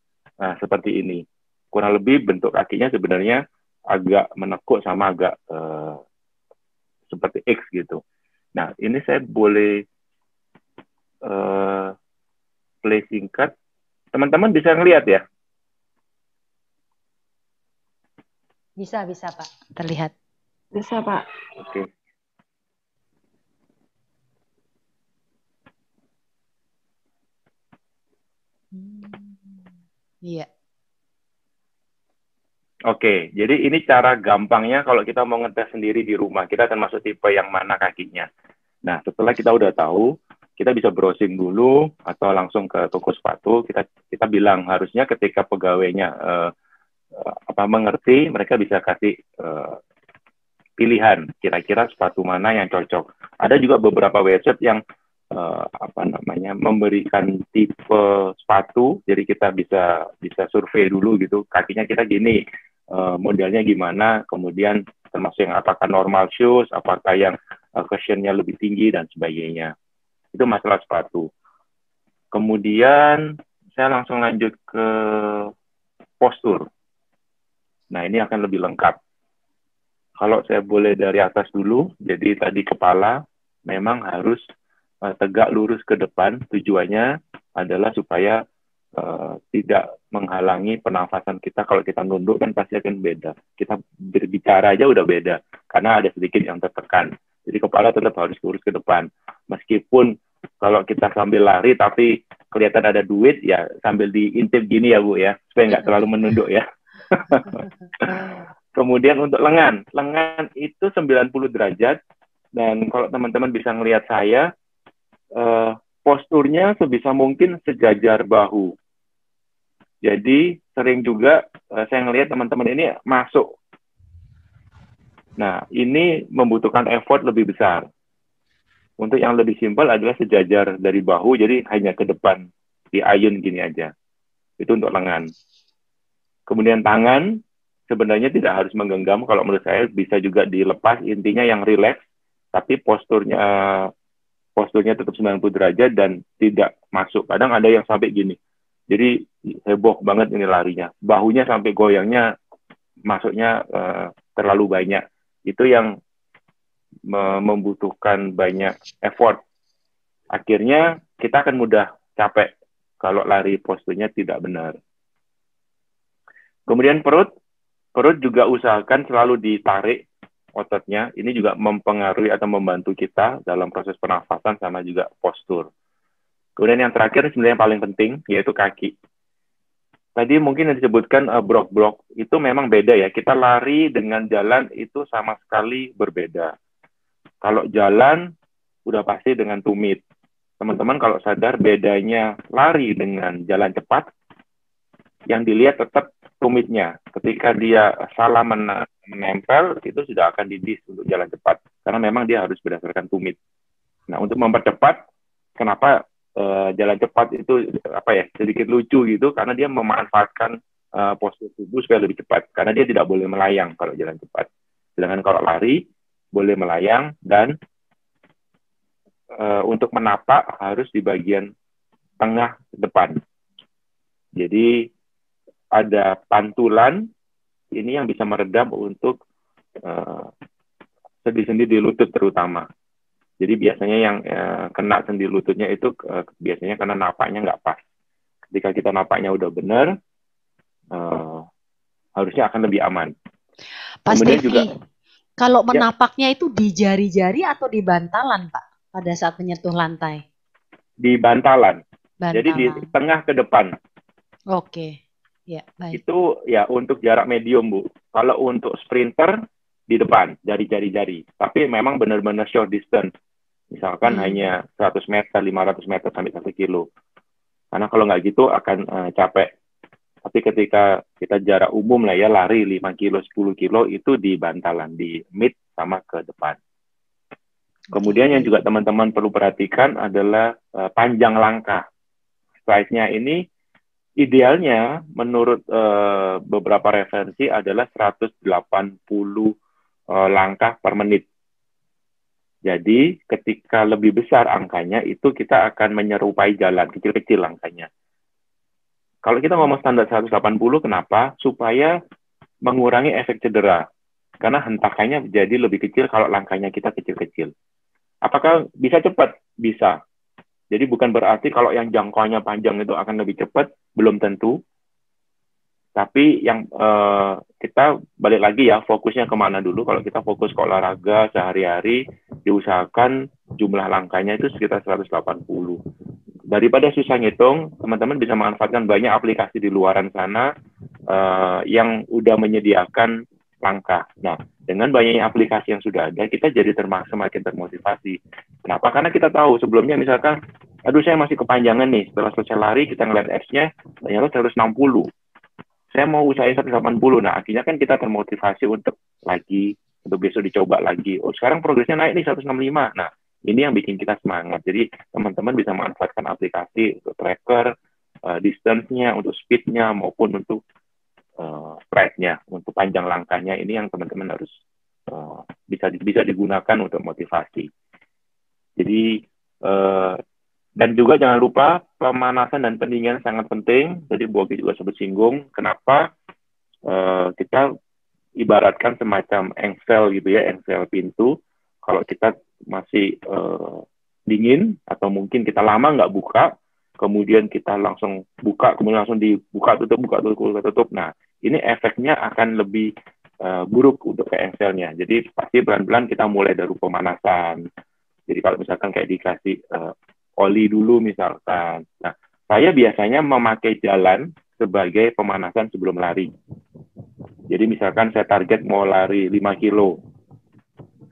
seperti ini. Kurang lebih bentuk kakinya sebenarnya agak menekuk sama agak seperti X gitu. Nah, ini saya boleh play singkat. Teman-teman bisa ngelihat ya? Bisa Pak, terlihat. Bisa Pak. Oke. Iya. Oke, jadi ini cara gampangnya kalau kita mau ngetes sendiri di rumah. Kita akan masuk tipe yang mana kakinya. Nah, setelah kita udah tahu, kita bisa browsing dulu atau langsung ke toko sepatu. Kita bilang harusnya ketika pegawainya mengerti, mereka bisa kasih pilihan kira-kira sepatu mana yang cocok. Ada juga beberapa website yang memberikan tipe sepatu, jadi kita bisa survei dulu gitu, kakinya kita gini, modelnya gimana, kemudian termasuk yang apakah normal shoes, apakah yang cushionnya lebih tinggi dan sebagainya. Itu masalah sepatu. Kemudian saya langsung lanjut ke postur. Nah, ini akan lebih lengkap. Kalau saya boleh dari atas dulu, jadi tadi kepala memang harus tegak lurus ke depan. Tujuannya adalah supaya tidak menghalangi pernafasan kita. Kalau kita nunduk kan pasti akan beda. Kita berbicara aja udah beda, karena ada sedikit yang tertekan. Jadi kepala tetap harus lurus ke depan. Meskipun kalau kita sambil lari tapi kelihatan ada duit, ya sambil diintip gini ya Bu ya, supaya nggak terlalu menunduk ya. Kemudian untuk lengan itu 90 derajat, dan kalau teman-teman bisa ngelihat saya, posturnya sebisa mungkin sejajar bahu. Jadi sering juga saya ngelihat teman-teman ini masuk. Nah, ini membutuhkan effort lebih besar. Untuk yang lebih simpel adalah sejajar dari bahu, jadi hanya ke depan, diayun gini aja. Itu untuk lengan. Kemudian tangan, sebenarnya tidak harus menggenggam, kalau menurut saya bisa juga dilepas, intinya yang rileks, tapi posturnya tetap 90 derajat dan tidak masuk. Kadang ada yang sampai gini, jadi heboh banget ini larinya, bahunya sampai goyangnya, masuknya terlalu banyak. Itu yang membutuhkan banyak effort. Akhirnya kita akan mudah capek kalau lari posturnya tidak benar. Kemudian perut juga usahakan selalu ditarik ototnya. Ini juga mempengaruhi atau membantu kita dalam proses pernafasan sama juga postur. Kemudian yang terakhir sebenarnya yang paling penting, yaitu kaki. Tadi mungkin yang disebutkan blok-blok, itu memang beda ya. Kita lari dengan jalan itu sama sekali berbeda. Kalau jalan, udah pasti dengan tumit. Teman-teman kalau sadar bedanya lari dengan jalan cepat, yang dilihat tetap tumitnya. Ketika dia salah menempel, itu sudah akan didis untuk jalan cepat. Karena memang dia harus berdasarkan tumit. Nah, untuk mempercepat, kenapa jalan cepat itu sedikit lucu gitu, karena dia memanfaatkan postur tubuh supaya lebih cepat. Karena dia tidak boleh melayang kalau jalan cepat. Sedangkan kalau lari, boleh melayang, dan untuk menapak harus di bagian tengah depan. Jadi ada pantulan, ini yang bisa meredam untuk sendi-sendi di lutut terutama. Jadi biasanya yang kena sendi lututnya itu biasanya karena napaknya nggak pas. Ketika kita napaknya udah benar, harusnya akan lebih aman. Pas Kemudian juga, kalau menapaknya itu di jari-jari atau di bantalan, Pak, pada saat menyentuh lantai? Di bantalan. Jadi di tengah ke depan. Oke. Ya, baik. Itu ya untuk jarak medium, Bu. Kalau untuk sprinter, di depan, jari-jari. Tapi memang benar-benar short distance. Misalkan hanya 100 meter, 500 meter, sampai 1 kilo. Karena kalau nggak gitu akan capek. Tapi ketika kita jarak umum lah ya, lari 5 kilo, 10 kilo, itu di bantalan, di mid sama ke depan. Kemudian yang juga teman-teman perlu perhatikan adalah panjang langkah. Size-nya ini idealnya menurut beberapa referensi adalah 180 langkah per menit. Jadi ketika lebih besar angkanya, itu kita akan menyerupai jalan, kecil-kecil angkanya. Kalau kita ngomong standar 180, kenapa? Supaya mengurangi efek cedera. Karena hentakannya jadi lebih kecil kalau langkahnya kita kecil-kecil. Apakah bisa cepat? Bisa. Jadi bukan berarti kalau yang jangkauannya panjang itu akan lebih cepat, belum tentu. Tapi yang kita balik lagi ya, fokusnya kemana dulu. Kalau kita fokus ke olahraga sehari-hari, diusahakan jumlah langkahnya itu sekitar 180. Daripada susah ngitung, teman-teman bisa manfaatkan banyak aplikasi di luaran sana yang udah menyediakan langkah. Nah, dengan banyaknya aplikasi yang sudah ada, kita jadi semakin termotivasi. Kenapa? Karena kita tahu sebelumnya misalkan, aduh saya masih kepanjangan nih, setelah selesai lari kita ngeliat apps-nya, ternyata 160. Saya mau usahain 180. Nah, akhirnya kan kita termotivasi untuk besok dicoba lagi. Oh, sekarang progresnya naik nih 165. Nah, ini yang bikin kita semangat. Jadi, teman-teman bisa manfaatkan aplikasi untuk tracker, distance-nya, untuk speed-nya, maupun untuk stride-nya, untuk panjang langkahnya. Ini yang teman-teman harus bisa digunakan untuk motivasi. Jadi, dan juga jangan lupa pemanasan dan pendinginan sangat penting. Jadi Bu Oki juga sempat singgung. Kenapa kita ibaratkan semacam engsel gitu ya, engsel pintu. Kalau kita masih dingin atau mungkin kita lama nggak buka, kemudian kita langsung buka, kemudian langsung dibuka tutup. Nah, ini efeknya akan lebih buruk untuk ke engselnya. Jadi pasti pelan-pelan kita mulai dari pemanasan. Jadi kalau misalkan kayak dikasih oli dulu misalkan. Nah, saya biasanya memakai jalan sebagai pemanasan sebelum lari. Jadi misalkan saya target mau lari 5 kilo.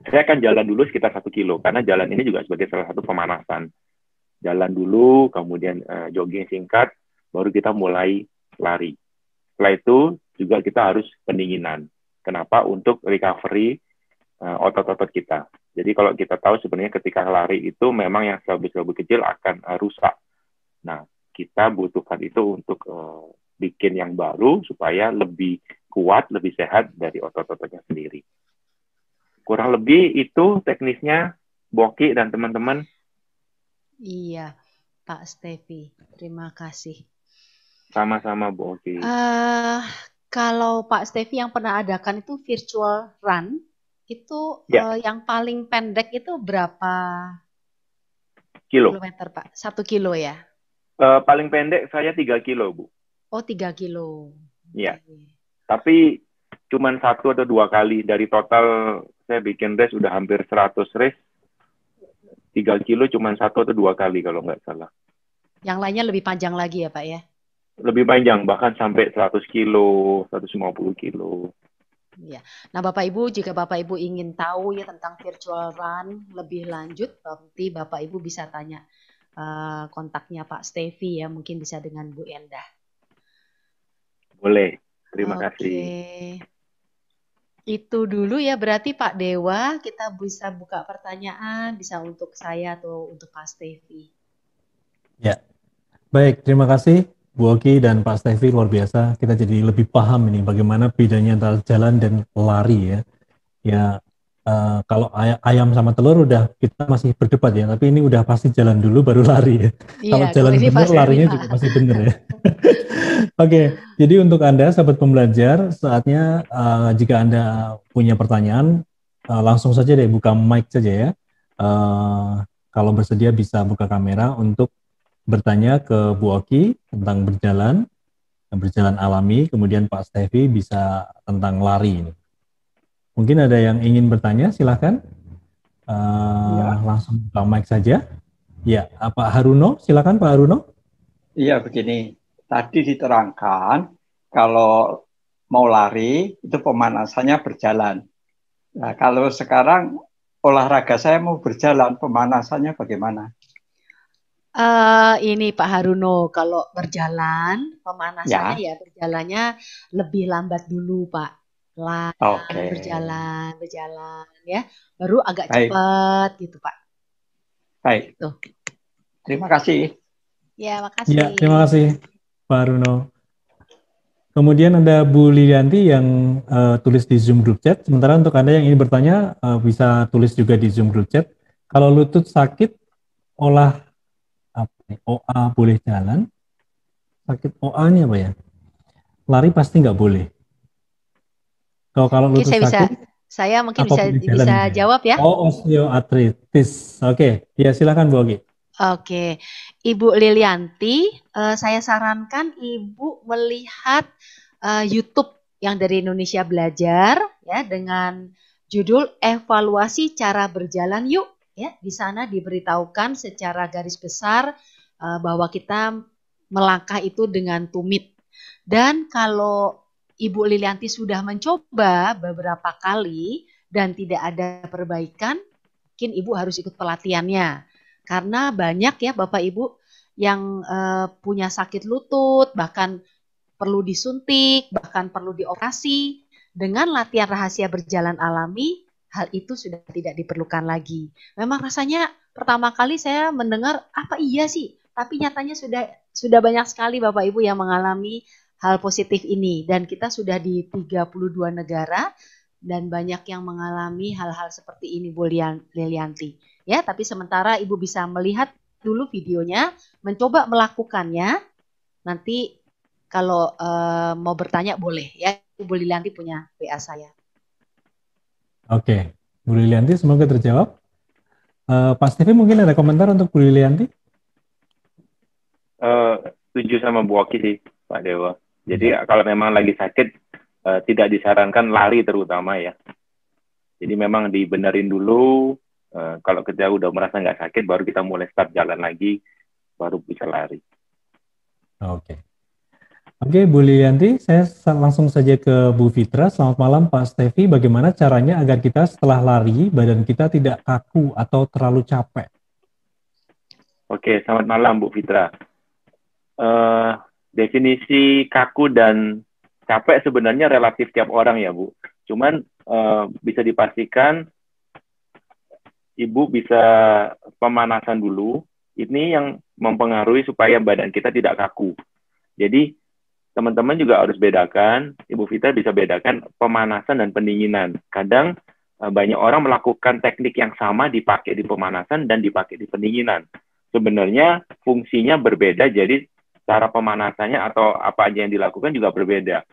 Saya akan jalan dulu sekitar 1 kilo, karena jalan ini juga sebagai salah satu pemanasan. Jalan dulu, kemudian jogging singkat, baru kita mulai lari. Setelah itu juga kita harus pendinginan. Kenapa? Untuk recovery otot-otot kita. Jadi kalau kita tahu sebenarnya ketika lari itu memang yang sel-sel kecil akan rusak. Nah, kita butuhkan itu untuk bikin yang baru supaya lebih kuat, lebih sehat dari otot-ototnya sendiri. Kurang lebih itu teknisnya, Boki dan teman-teman. Iya, Pak Stevi. Terima kasih. Sama-sama, Boki. Kalau Pak Stevi yang pernah adakan itu virtual run, itu yang paling pendek itu berapa kilometer, Pak? 1 kilo ya? Paling pendek saya 3 kilo, Bu. Oh, 3 kilo. Iya. Okay. Tapi cuma 1 atau 2 kali. Dari total saya bikin race udah hampir 100 race. 3 kilo cuma 1 atau 2 kali kalau nggak salah. Yang lainnya lebih panjang lagi ya, Pak ya? Lebih panjang, bahkan sampai 100 kilo, 150 kilo. Ya. Nah, Bapak Ibu, jika Bapak Ibu ingin tahu ya tentang virtual run lebih lanjut, nanti Bapak Ibu bisa tanya kontaknya Pak Stevi ya, mungkin bisa dengan Bu Endah. Boleh, terima kasih. Itu dulu ya, berarti Pak Dewa, kita bisa buka pertanyaan, bisa untuk saya atau untuk Pak Stevi. Ya, baik, terima kasih Bu Oki dan Pak Stevi, luar biasa. Kita jadi lebih paham ini bagaimana bedanya antara jalan dan lari ya. Ya, kalau ayam sama telur udah kita masih berdebat ya, tapi ini udah pasti jalan dulu baru lari ya. Iya, kalau jalan benar larinya juga masih benar ya. Oke, jadi untuk Anda sahabat pembelajar, saatnya jika Anda punya pertanyaan, langsung saja deh buka mic saja ya. Kalau bersedia bisa buka kamera untuk bertanya ke Bu Oki tentang berjalan alami, kemudian Pak Stevi bisa tentang lari. Mungkin ada yang ingin bertanya, silakan. Langsung buka mic saja. Ya, Pak Haruno, silakan Pak Haruno. Iya, begini. Tadi diterangkan kalau mau lari itu pemanasannya berjalan. Nah, kalau sekarang olahraga saya mau berjalan, pemanasannya bagaimana? Ini Pak Haruno, kalau berjalan, pemanasannya ya berjalannya lebih lambat dulu Pak. Berjalan ya, baru agak cepat gitu Pak. Baik. Tuh. Terima kasih. Ya, makasih. Ya, terima kasih Pak Haruno. Kemudian ada Bu Lilianti yang tulis di Zoom Group Chat. Sementara untuk Anda yang ingin bertanya, bisa tulis juga di Zoom Group Chat. Kalau lutut sakit, olah apa nih? OA boleh jalan. Sakit OA-nya apa ya? Lari pasti nggak boleh. Kalau Oke, lutut sakit, saya mungkin apa boleh jalan bisa gitu ya? jawab ya. Oh, osteoartritis. Oke, ya silakan Bu Oki. Oke, Ibu Lilianti, saya sarankan Ibu melihat YouTube yang dari Indonesia Belajar ya dengan judul Evaluasi Cara Berjalan Yuk. Ya, di sana diberitahukan secara garis besar bahwa kita melangkah itu dengan tumit. Dan kalau Ibu Lilianti sudah mencoba beberapa kali dan tidak ada perbaikan, mungkin Ibu harus ikut pelatihannya. Karena banyak ya Bapak Ibu yang punya sakit lutut, bahkan perlu disuntik, bahkan perlu dioperasi. Dengan latihan rahasia berjalan alami, hal itu sudah tidak diperlukan lagi. Memang rasanya pertama kali saya mendengar, apa iya sih? Tapi nyatanya sudah banyak sekali Bapak Ibu yang mengalami hal positif ini. Dan kita sudah di 32 negara dan banyak yang mengalami hal-hal seperti ini Bu Lilianti. Ya, tapi sementara Ibu bisa melihat dulu videonya, mencoba melakukannya. Nanti kalau mau bertanya boleh ya, Bu Lilianti punya WA saya. Oke, Bu Lilianti semoga terjawab. Pak Stevi mungkin ada komentar untuk Bu Lilianti? Setuju sama Bu Oki sih, Pak Dewa. Jadi kalau memang lagi sakit, tidak disarankan lari terutama ya. Jadi memang dibenerin dulu. Kalau kita udah merasa nggak sakit, baru kita mulai start jalan lagi, baru bisa lari. Oke, Bu Lilianti, saya langsung saja ke Bu Fitra. Selamat malam Pak Stevi, bagaimana caranya agar kita setelah lari, badan kita tidak kaku atau terlalu capek? Oke, selamat malam Bu Fitra. Definisi kaku dan capek sebenarnya relatif tiap orang ya Bu. Cuman bisa dipastikan Ibu bisa pemanasan dulu. Ini yang mempengaruhi supaya badan kita tidak kaku. Jadi teman-teman juga harus bedakan, Ibu Fitra bisa bedakan pemanasan dan pendinginan. Kadang banyak orang melakukan teknik yang sama dipakai di pemanasan dan dipakai di pendinginan. Sebenarnya fungsinya berbeda, jadi cara pemanasannya atau apa aja yang dilakukan juga berbeda.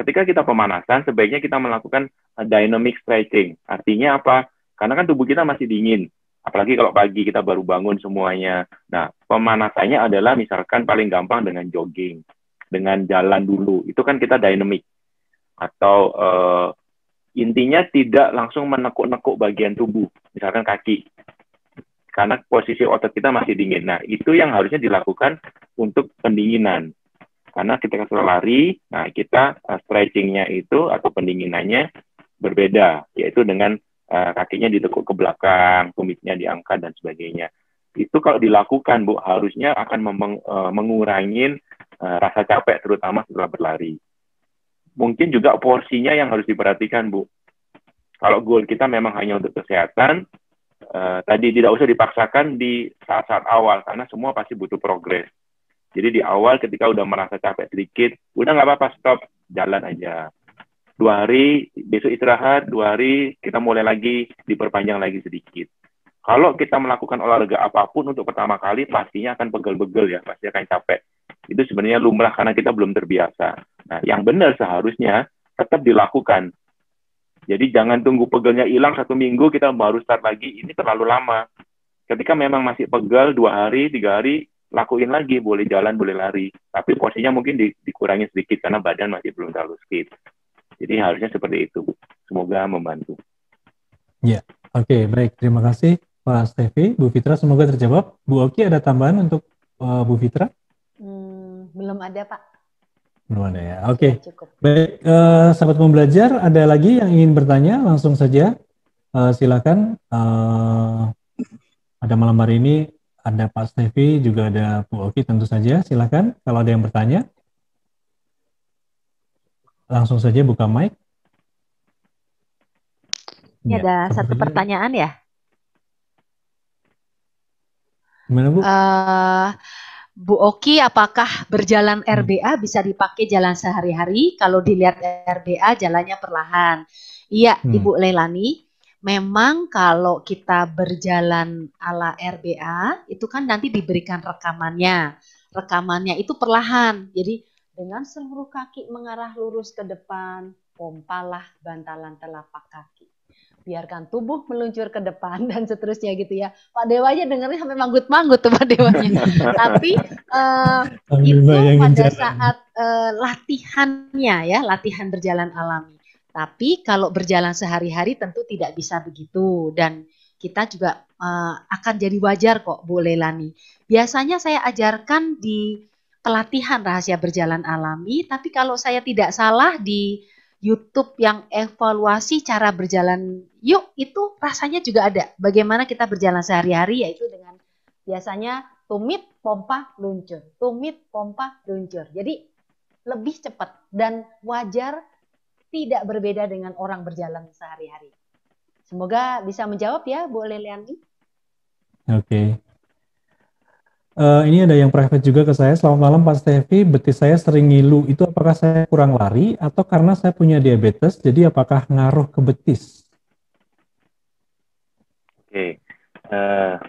Ketika kita pemanasan, sebaiknya kita melakukan dynamic stretching. Artinya apa? Karena kan tubuh kita masih dingin. Apalagi kalau pagi kita baru bangun semuanya. Nah, pemanasannya adalah misalkan paling gampang dengan jogging, dengan jalan dulu. Itu kan kita dynamic. Atau intinya tidak langsung menekuk-nekuk bagian tubuh, misalkan kaki. Karena posisi otot kita masih dingin. Nah, itu yang harusnya dilakukan untuk pendinginan. Karena ketika setelah lari, nah kita stretchingnya itu atau pendinginannya berbeda, yaitu dengan kakinya ditekuk ke belakang, tumitnya diangkat dan sebagainya. Itu kalau dilakukan, Bu, harusnya akan mengurangi rasa capek, terutama setelah berlari. Mungkin juga porsinya yang harus diperhatikan, Bu. Kalau goal kita memang hanya untuk kesehatan, tadi tidak usah dipaksakan di saat-saat awal, karena semua pasti butuh progres. Jadi di awal ketika udah merasa capek sedikit, udah nggak apa-apa, stop, jalan aja. 2 hari, besok istirahat, 2 hari, kita mulai lagi, diperpanjang lagi sedikit. Kalau kita melakukan olahraga apapun untuk pertama kali, pastinya akan pegel-begel ya, pasti akan capek. Itu sebenarnya lumrah karena kita belum terbiasa. Nah, yang benar seharusnya tetap dilakukan. Jadi jangan tunggu pegelnya hilang 1 minggu, kita baru start lagi, ini terlalu lama. Ketika memang masih pegel 2 hari, 3 hari, lakuin lagi, boleh jalan, boleh lari. Tapi porsinya mungkin dikurangi sedikit karena badan masih belum terlalu fit. Jadi harusnya seperti itu. Semoga membantu. Ya, oke, baik. Terima kasih Pak Stevi. Bu Fitra semoga terjawab. Bu Oki ada tambahan untuk Bu Fitra? Belum ada Pak. Belum ada ya. Oke. Cukup. Baik, sahabat pembelajar, ada lagi yang ingin bertanya? Langsung saja. Silakan. Ada malam hari ini ada Pak Stevi, juga ada Bu Oki, tentu saja. Silakan kalau ada yang bertanya. Langsung saja buka mic. Ini ada satu pertanyaan ya. Gimana Bu? Bu Oki, apakah berjalan RBA bisa dipakai jalan sehari-hari? Kalau dilihat RBA jalannya perlahan. Iya, Ibu Leilani. Memang kalau kita berjalan ala RBA, itu kan nanti diberikan rekamannya. Rekamannya itu perlahan. Jadi dengan seluruh kaki mengarah lurus ke depan, pompalah bantalan telapak kaki. Biarkan tubuh meluncur ke depan dan seterusnya gitu ya. Pak Dewanya dengarnya sampai manggut-manggut tuh Pak Dewanya. Tapi itu pada saat latihannya ya, latihan berjalan alami. Tapi kalau berjalan sehari-hari tentu tidak bisa begitu dan kita juga akan jadi wajar kok Bu Leilani. Biasanya saya ajarkan di pelatihan rahasia berjalan alami, tapi kalau saya tidak salah di YouTube yang evaluasi cara berjalan yuk itu rasanya juga ada. Bagaimana kita berjalan sehari-hari yaitu dengan biasanya tumit, pompa, luncur. Tumit, pompa, luncur. Jadi lebih cepat dan wajar, tidak berbeda dengan orang berjalan sehari-hari. Semoga bisa menjawab ya Bu Leliani. Oke. Ini ada yang private juga ke saya. Selamat malam Pak Stevi, betis saya sering ngilu. Itu apakah saya kurang lari atau karena saya punya diabetes? Jadi apakah ngaruh ke betis? Oke.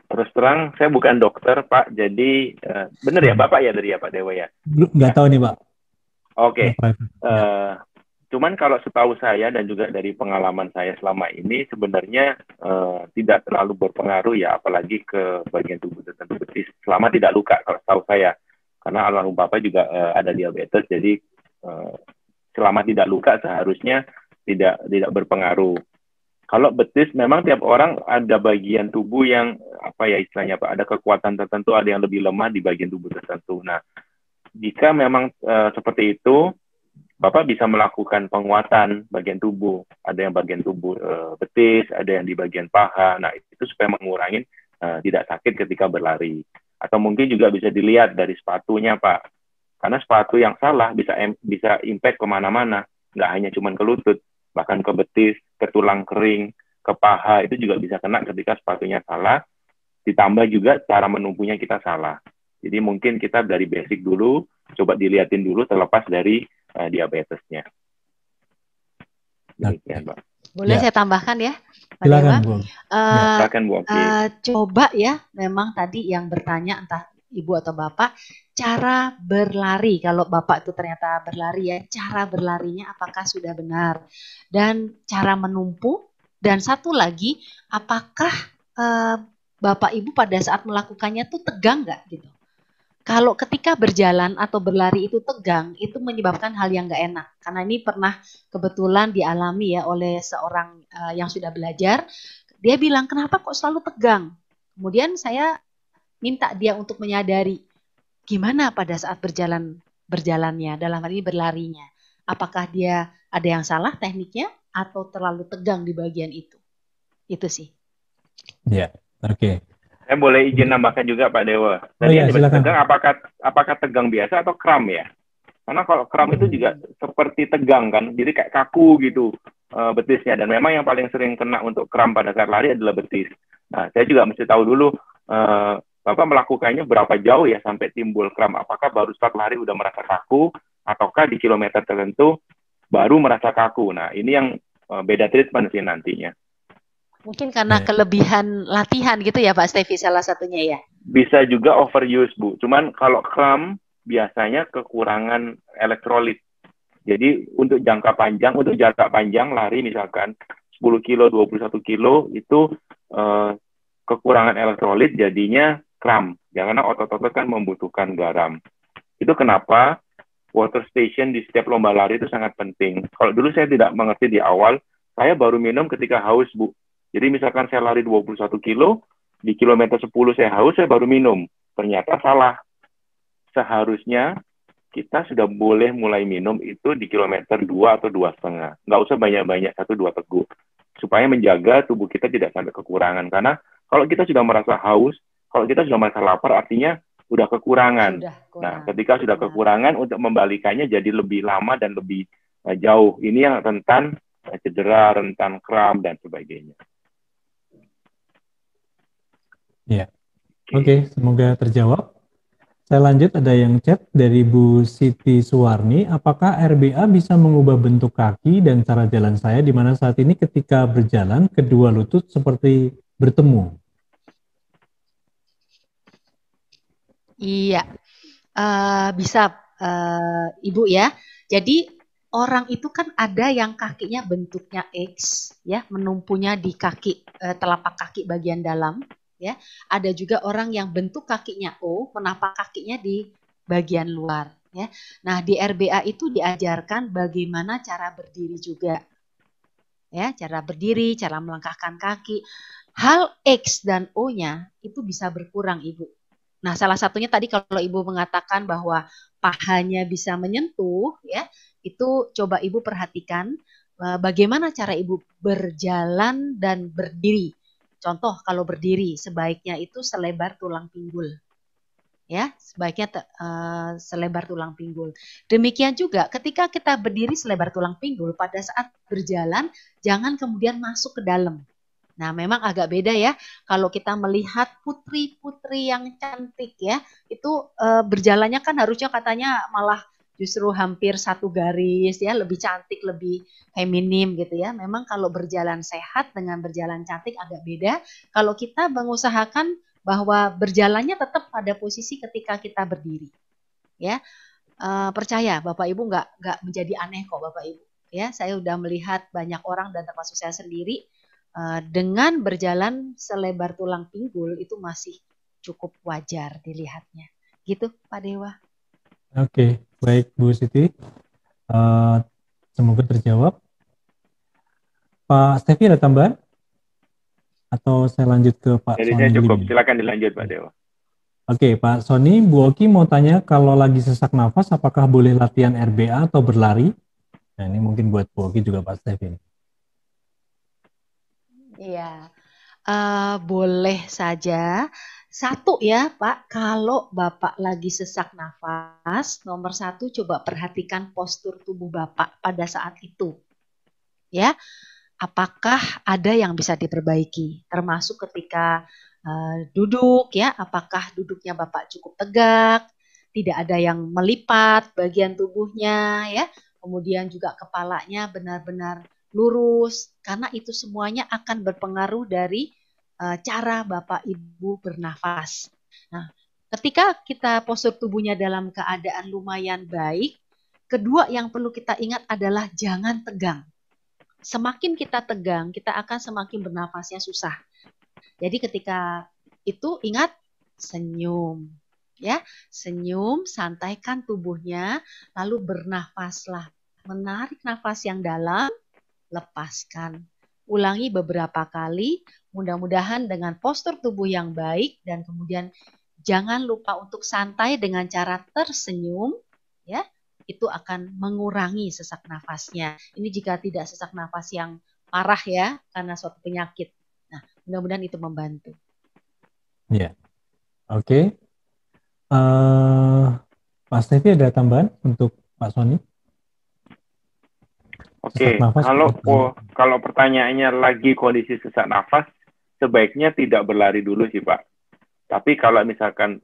Terus terang saya bukan dokter Pak. Jadi benar ya Bapak ya dari ya Pak Dewa ya? Nggak tahu nih Pak. Oke. Cuman kalau setahu saya dan juga dari pengalaman saya selama ini sebenarnya tidak terlalu berpengaruh ya, apalagi ke bagian tubuh tertentu betis selama tidak luka kalau setahu saya. Karena almarhum Bapak juga ada diabetes, jadi selama tidak luka seharusnya tidak berpengaruh. Kalau betis memang tiap orang ada bagian tubuh yang apa ya istilahnya Pak, ada kekuatan tertentu, ada yang lebih lemah di bagian tubuh tertentu. Nah, jika memang seperti itu, Bapak bisa melakukan penguatan bagian tubuh. Ada yang bagian tubuh betis, ada yang di bagian paha. Nah, itu supaya mengurangi tidak sakit ketika berlari. Atau mungkin juga bisa dilihat dari sepatunya, Pak. Karena sepatu yang salah bisa impact kemana-mana. Nggak hanya cuma ke lutut, bahkan ke betis, ke tulang kering, ke paha. Itu juga bisa kena ketika sepatunya salah. Ditambah juga cara menumpunya kita salah. Jadi mungkin kita dari basic dulu, coba dilihatin dulu terlepas dari diabetesnya. Demikian, Pak. Boleh saya tambahkan ya, Pak Silakan, Dewa? Bu. Silakan, Bu. Coba ya, memang tadi yang bertanya entah Ibu atau Bapak, cara berlari. Kalau Bapak itu ternyata berlari ya, cara berlarinya apakah sudah benar? Dan cara menumpu. Dan satu lagi, apakah Bapak Ibu pada saat melakukannya tuh tegang nggak gitu? Kalau ketika berjalan atau berlari itu tegang, itu menyebabkan hal yang nggak enak. Karena ini pernah kebetulan dialami ya oleh seorang yang sudah belajar. Dia bilang, kenapa kok selalu tegang? Kemudian saya minta dia untuk menyadari gimana pada saat berjalannya, dalam hal ini berlarinya. Apakah dia ada yang salah tekniknya atau terlalu tegang di bagian itu? Itu sih. Ya, oke. Saya boleh izin nambahkan juga Pak Dewa. Tadi yang tegang apakah tegang biasa atau kram ya? Karena kalau kram itu juga seperti tegang kan, jadi kayak kaku gitu betisnya. Dan memang yang paling sering kena untuk kram pada saat lari adalah betis. Nah, saya juga mesti tahu dulu Bapak melakukannya berapa jauh ya sampai timbul kram. Apakah baru start lari udah merasa kaku, ataukah di kilometer tertentu baru merasa kaku. Nah, ini yang beda treatment sih nantinya. Mungkin karena kelebihan latihan gitu ya Pak Stevi salah satunya ya? Bisa juga overuse Bu. Cuman kalau kram biasanya kekurangan elektrolit. Jadi untuk jarak panjang lari misalkan 10 kilo, 21 kilo itu kekurangan elektrolit jadinya kram. Karena otot-otot kan membutuhkan garam. Itu kenapa water station di setiap lomba lari itu sangat penting. Kalau dulu saya tidak mengerti di awal, saya baru minum ketika haus Bu. Jadi misalkan saya lari 21 kilo, di kilometer 10 saya haus, saya baru minum. Ternyata salah. Seharusnya kita sudah boleh mulai minum itu di kilometer 2 atau 2,5. Nggak usah banyak-banyak, 1-2 teguk. Supaya menjaga tubuh kita tidak sampai kekurangan. Karena kalau kita sudah merasa haus, kalau kita sudah merasa lapar, artinya udah kekurangan. Nah, ketika sudah kekurangan, untuk membalikannya jadi lebih lama dan lebih jauh. Ini yang rentan cedera, rentan kram, dan sebagainya. Ya, oke, semoga terjawab. Saya lanjut, ada yang chat dari Bu Siti Suwarni. Apakah RBA bisa mengubah bentuk kaki dan cara jalan saya di mana saat ini ketika berjalan kedua lutut seperti bertemu? Iya, bisa Ibu ya. Jadi orang itu kan ada yang kakinya bentuknya X ya, menumpunya di kaki telapak kaki bagian dalam ya. Ada juga orang yang bentuk kakinya O, menapak kakinya di bagian luar ya. Nah, di RBA itu diajarkan bagaimana cara berdiri juga. Ya, cara berdiri, cara melangkahkan kaki. Hal X dan O-nya itu bisa berkurang, Ibu. Nah, salah satunya tadi kalau Ibu mengatakan bahwa pahanya bisa menyentuh, ya, itu coba Ibu perhatikan bagaimana cara Ibu berjalan dan berdiri. Contoh kalau berdiri, sebaiknya itu selebar tulang pinggul. Ya, sebaiknya selebar tulang pinggul. Demikian juga ketika kita berdiri selebar tulang pinggul, pada saat berjalan jangan kemudian masuk ke dalam. Nah, memang agak beda ya kalau kita melihat putri-putri yang cantik ya, itu berjalannya kan harusnya katanya malah justru hampir satu garis ya, lebih cantik, lebih feminim gitu ya. Memang kalau berjalan sehat dengan berjalan cantik agak beda. Kalau kita mengusahakan bahwa berjalannya tetap pada posisi ketika kita berdiri, ya. Percaya Bapak Ibu nggak menjadi aneh kok Bapak Ibu, ya. Saya sudah melihat banyak orang dan termasuk saya sendiri dengan berjalan selebar tulang pinggul itu masih cukup wajar dilihatnya, gitu Pak Dewa. Oke, baik Bu Siti, semoga terjawab. Pak Stevi ada tambahan? Atau saya lanjut ke Pak Jadi Sony saya cukup, Lim? silakan dilanjut Pak Dewa. Oke, Pak Sony, Bu Oki mau tanya kalau lagi sesak nafas apakah boleh latihan RBA atau berlari? Nah, ini mungkin buat Bu Oki juga Pak Stevi. Iya, boleh saja. Satu ya Pak, kalau Bapak lagi sesak nafas, nomor satu coba perhatikan postur tubuh Bapak pada saat itu. Ya, apakah ada yang bisa diperbaiki, termasuk ketika duduk ya, apakah duduknya Bapak cukup tegak, tidak ada yang melipat bagian tubuhnya ya, kemudian juga kepalanya benar-benar lurus, karena itu semuanya akan berpengaruh dari cara Bapak Ibu bernafas. Nah, ketika kita postur tubuhnya dalam keadaan lumayan baik, kedua yang perlu kita ingat adalah jangan tegang. Semakin kita tegang, kita akan semakin bernafasnya susah. Jadi ketika itu ingat senyum, ya, senyum, santaikan tubuhnya, lalu bernafaslah, menarik nafas yang dalam, lepaskan. Ulangi beberapa kali, mudah-mudahan dengan postur tubuh yang baik dan kemudian jangan lupa untuk santai dengan cara tersenyum, ya. Itu akan mengurangi sesak nafasnya. Ini jika tidak sesak nafas yang parah ya, karena suatu penyakit. Nah, mudah-mudahan itu membantu. Ya, oke. Pak Stevi ada tambahan untuk Pak Sony? Oke, kalau pertanyaannya lagi kondisi sesak nafas, sebaiknya tidak berlari dulu sih Pak. Tapi kalau misalkan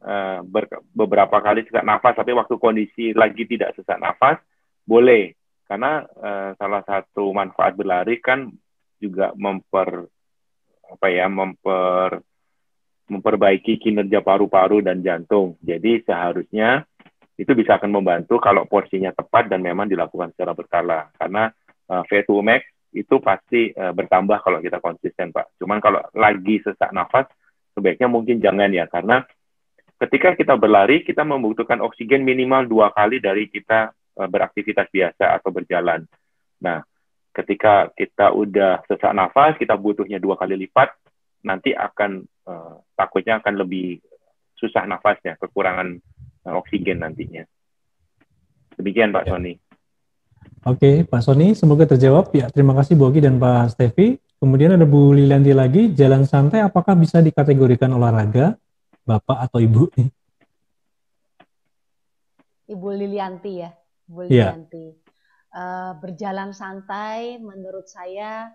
beberapa kali sesak nafas, tapi waktu kondisi lagi tidak sesak nafas, boleh. Karena salah satu manfaat berlari kan juga memperbaiki kinerja paru-paru dan jantung. Jadi seharusnya itu bisa akan membantu kalau porsinya tepat dan memang dilakukan secara berkala. Karena V2 max itu pasti bertambah kalau kita konsisten, Pak. Cuman kalau lagi sesak nafas, sebaiknya mungkin jangan ya, karena ketika kita berlari, kita membutuhkan oksigen minimal 2 kali dari kita beraktivitas biasa atau berjalan. Nah, ketika kita udah sesak nafas, kita butuhnya 2 kali lipat, nanti akan takutnya akan lebih susah nafasnya, kekurangan oksigen nantinya. Demikian Pak Sony. Oke, Pak Sony, semoga terjawab. Ya, terima kasih Bu Oki dan Pak Stevi. Kemudian ada Bu Lilianti lagi, jalan santai apakah bisa dikategorikan olahraga, Bapak atau Ibu? Ibu Lilianti ya, Bu Iya. Lilianti. Berjalan santai menurut saya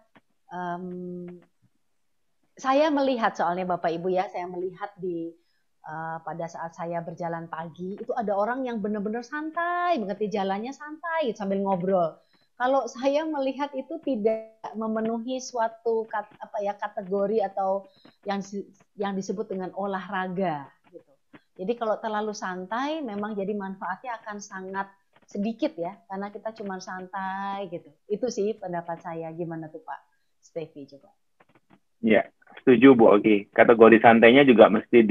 melihat soalnya Bapak Ibu ya, saya melihat di pada saat saya berjalan pagi itu ada orang yang benar-benar santai, mengerti jalannya santai sambil ngobrol. Kalau saya melihat itu tidak memenuhi suatu kategori atau yang disebut dengan olahraga gitu. Jadi kalau terlalu santai memang jadi manfaatnya akan sangat sedikit ya, karena kita cuma santai gitu. Itu sih pendapat saya. Gimana tuh Pak Stevi coba? Ya, setuju Bu Oki. Kategori santainya juga mesti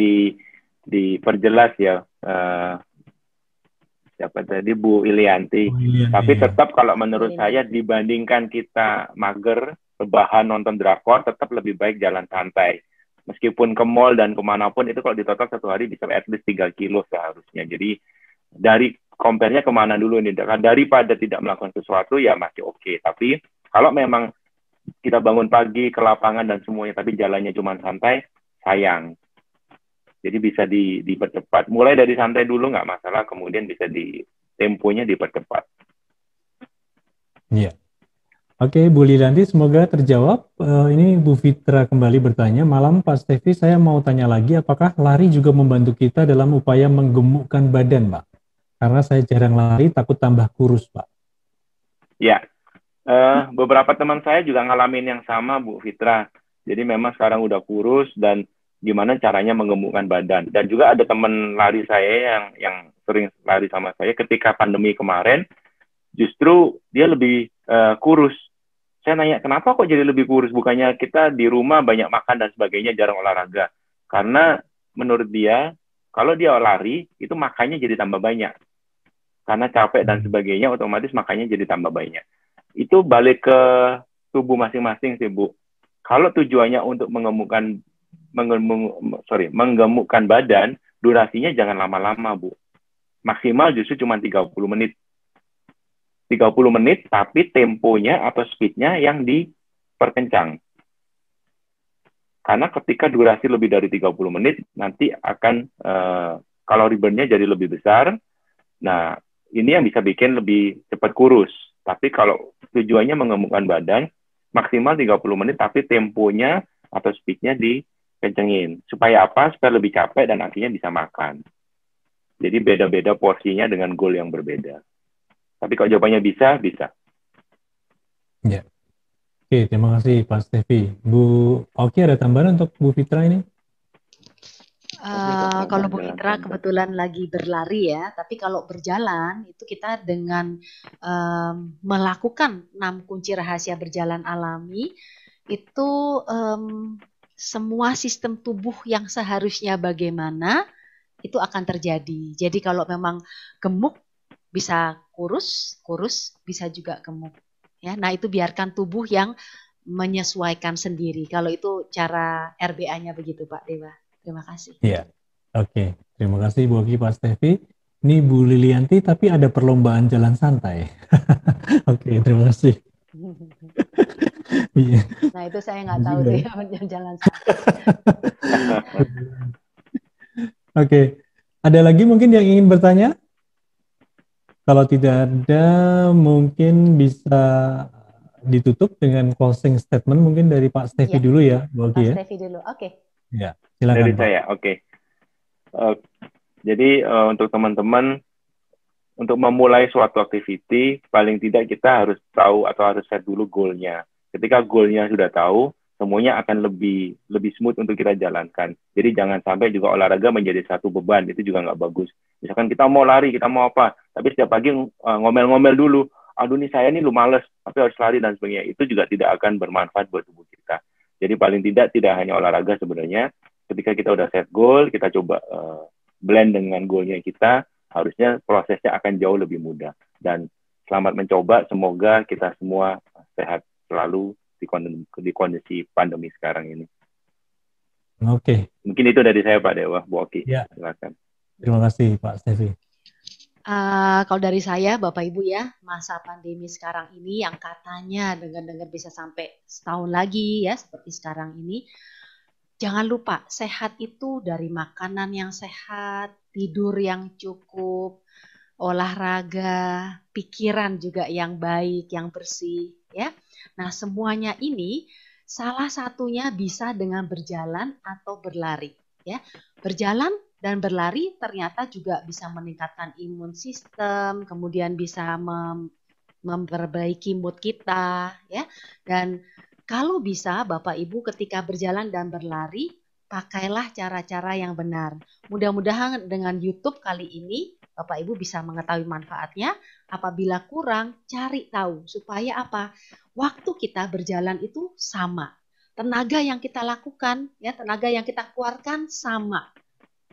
diperjelas ya. Siapa tadi Bu Ilianti. Tapi tetap kalau menurut saya dibandingkan kita mager, rebahan nonton drakor, tetap lebih baik jalan santai. Meskipun ke mall dan kemanapun itu kalau ditotal satu hari bisa at least 3 kilo seharusnya. Jadi dari compare-nya kemana dulu nih? Daripada tidak melakukan sesuatu ya masih oke. Tapi kalau memang kita bangun pagi ke lapangan dan semuanya, tapi jalannya cuma santai, sayang. Jadi bisa dipercepat. Mulai dari santai dulu nggak masalah, kemudian bisa temponya dipercepat. Iya. Oke, Bu Lilanti, semoga terjawab. Ini Bu Fitra kembali bertanya, malam Pak Stevi, saya mau tanya lagi, apakah lari juga membantu kita dalam upaya menggemukkan badan, Pak? Karena saya jarang lari, takut tambah kurus, Pak. Ya. Beberapa teman saya juga ngalamin yang sama, Bu Fitra. Jadi memang sekarang udah kurus dan gimana caranya menggemukkan badan. Dan juga ada teman lari saya yang sering lari sama saya ketika pandemi kemarin, justru dia lebih kurus. Saya nanya, kenapa kok jadi lebih kurus? Bukannya kita di rumah banyak makan dan sebagainya, jarang olahraga. Karena menurut dia, kalau dia lari, itu makannya jadi tambah banyak. Karena capek dan sebagainya, otomatis makannya jadi tambah banyak. Itu balik ke tubuh masing-masing sih Bu. Kalau tujuannya untuk menggemukkan badan, durasinya jangan lama-lama Bu. Maksimal justru cuma 30 menit. 30 menit tapi temponya atau speednya yang diperkencang. Karena ketika durasi lebih dari 30 menit, nanti akan kalori burn-nya jadi lebih besar. Nah, ini yang bisa bikin lebih cepat kurus. Tapi kalau tujuannya menggemukkan badan, maksimal 30 menit, tapi temponya atau speednya dikencengin. Supaya apa? Supaya lebih capek dan akhirnya bisa makan. Jadi beda-beda porsinya dengan goal yang berbeda. Tapi kalau jawabannya bisa, bisa. Ya. Oke, terima kasih Pak Stevi. Bu Oki ada tambahan untuk Bu Fitra ini? Kalau Bu Fitra kebetulan lagi berlari ya, tapi kalau berjalan itu kita dengan melakukan 6 kunci rahasia berjalan alami itu semua sistem tubuh yang seharusnya bagaimana itu akan terjadi. Jadi kalau memang gemuk bisa kurus bisa juga gemuk. Ya, nah itu biarkan tubuh yang menyesuaikan sendiri. Kalau itu cara RBA-nya begitu Pak Dewa. Terima kasih. Iya, oke. Terima kasih Bu Oki, Pak Stevi. Ini Bu Lilianti, tapi ada perlombaan jalan santai. Oke, terima kasih. Nah itu saya nggak tahu tuh ya, jalan santai. Oke, ada lagi mungkin yang ingin bertanya? Kalau tidak ada, mungkin bisa ditutup dengan closing statement mungkin dari Pak Stevi dulu ya, Bu Oki ya. Pak Stevi dulu, oke. Ya, silakan dari Pak. Saya, oke. Jadi untuk teman-teman, untuk memulai suatu activity, paling tidak kita harus tahu atau harus set dulu goal-nya. Ketika goal-nya sudah tahu, semuanya akan lebih smooth untuk kita jalankan. Jadi jangan sampai juga olahraga menjadi satu beban, itu juga nggak bagus. Misalkan kita mau lari, kita mau apa, tapi setiap pagi ngomel-ngomel dulu, aduh nih saya nih lu males, tapi harus lari dan sebagainya. Itu juga tidak akan bermanfaat buat tubuh kita. Jadi paling tidak hanya olahraga sebenarnya. Ketika kita udah set goal, kita coba blend dengan goalnya kita, harusnya prosesnya akan jauh lebih mudah. Dan selamat mencoba, semoga kita semua sehat selalu di kondisi pandemi sekarang ini. Oke. Mungkin itu dari saya Pak Dewa, Bu Oki. Ya. Silakan. Terima kasih Pak Stevi. Kalau dari saya, Bapak Ibu ya, masa pandemi sekarang ini yang katanya dengar-dengar bisa sampai setahun lagi ya, seperti sekarang ini, jangan lupa sehat itu dari makanan yang sehat, tidur yang cukup, olahraga, pikiran juga yang baik, yang bersih ya. Nah, semuanya ini salah satunya bisa dengan berjalan atau berlari ya. Berjalan Dan berlari ternyata juga bisa meningkatkan imun sistem, kemudian bisa memperbaiki mood kita, ya. Dan kalau bisa Bapak Ibu ketika berjalan dan berlari, pakailah cara-cara yang benar. Mudah-mudahan dengan YouTube kali ini Bapak Ibu bisa mengetahui manfaatnya. Apabila kurang, cari tahu supaya apa? Waktu kita berjalan itu sama. Tenaga yang kita lakukan, ya, tenaga yang kita keluarkan sama.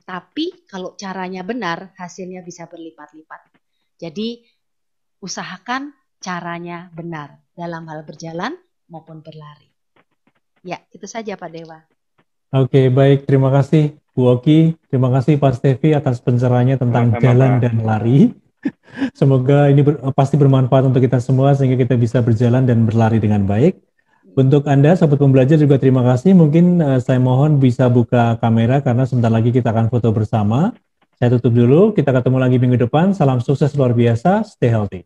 Tapi kalau caranya benar, hasilnya bisa berlipat-lipat. Jadi usahakan caranya benar dalam hal berjalan maupun berlari. Ya, itu saja Pak Dewa. Oke, baik. Terima kasih Bu Oki. Terima kasih Pak Stevi atas pencerahannya tentang jalan dan lari. Semoga ini pasti bermanfaat untuk kita semua sehingga kita bisa berjalan dan berlari dengan baik. Untuk Anda, Sobat Pembelajar, juga terima kasih. Mungkin saya mohon bisa buka kamera karena sebentar lagi kita akan foto bersama. Saya tutup dulu, kita ketemu lagi minggu depan. Salam sukses luar biasa, stay healthy.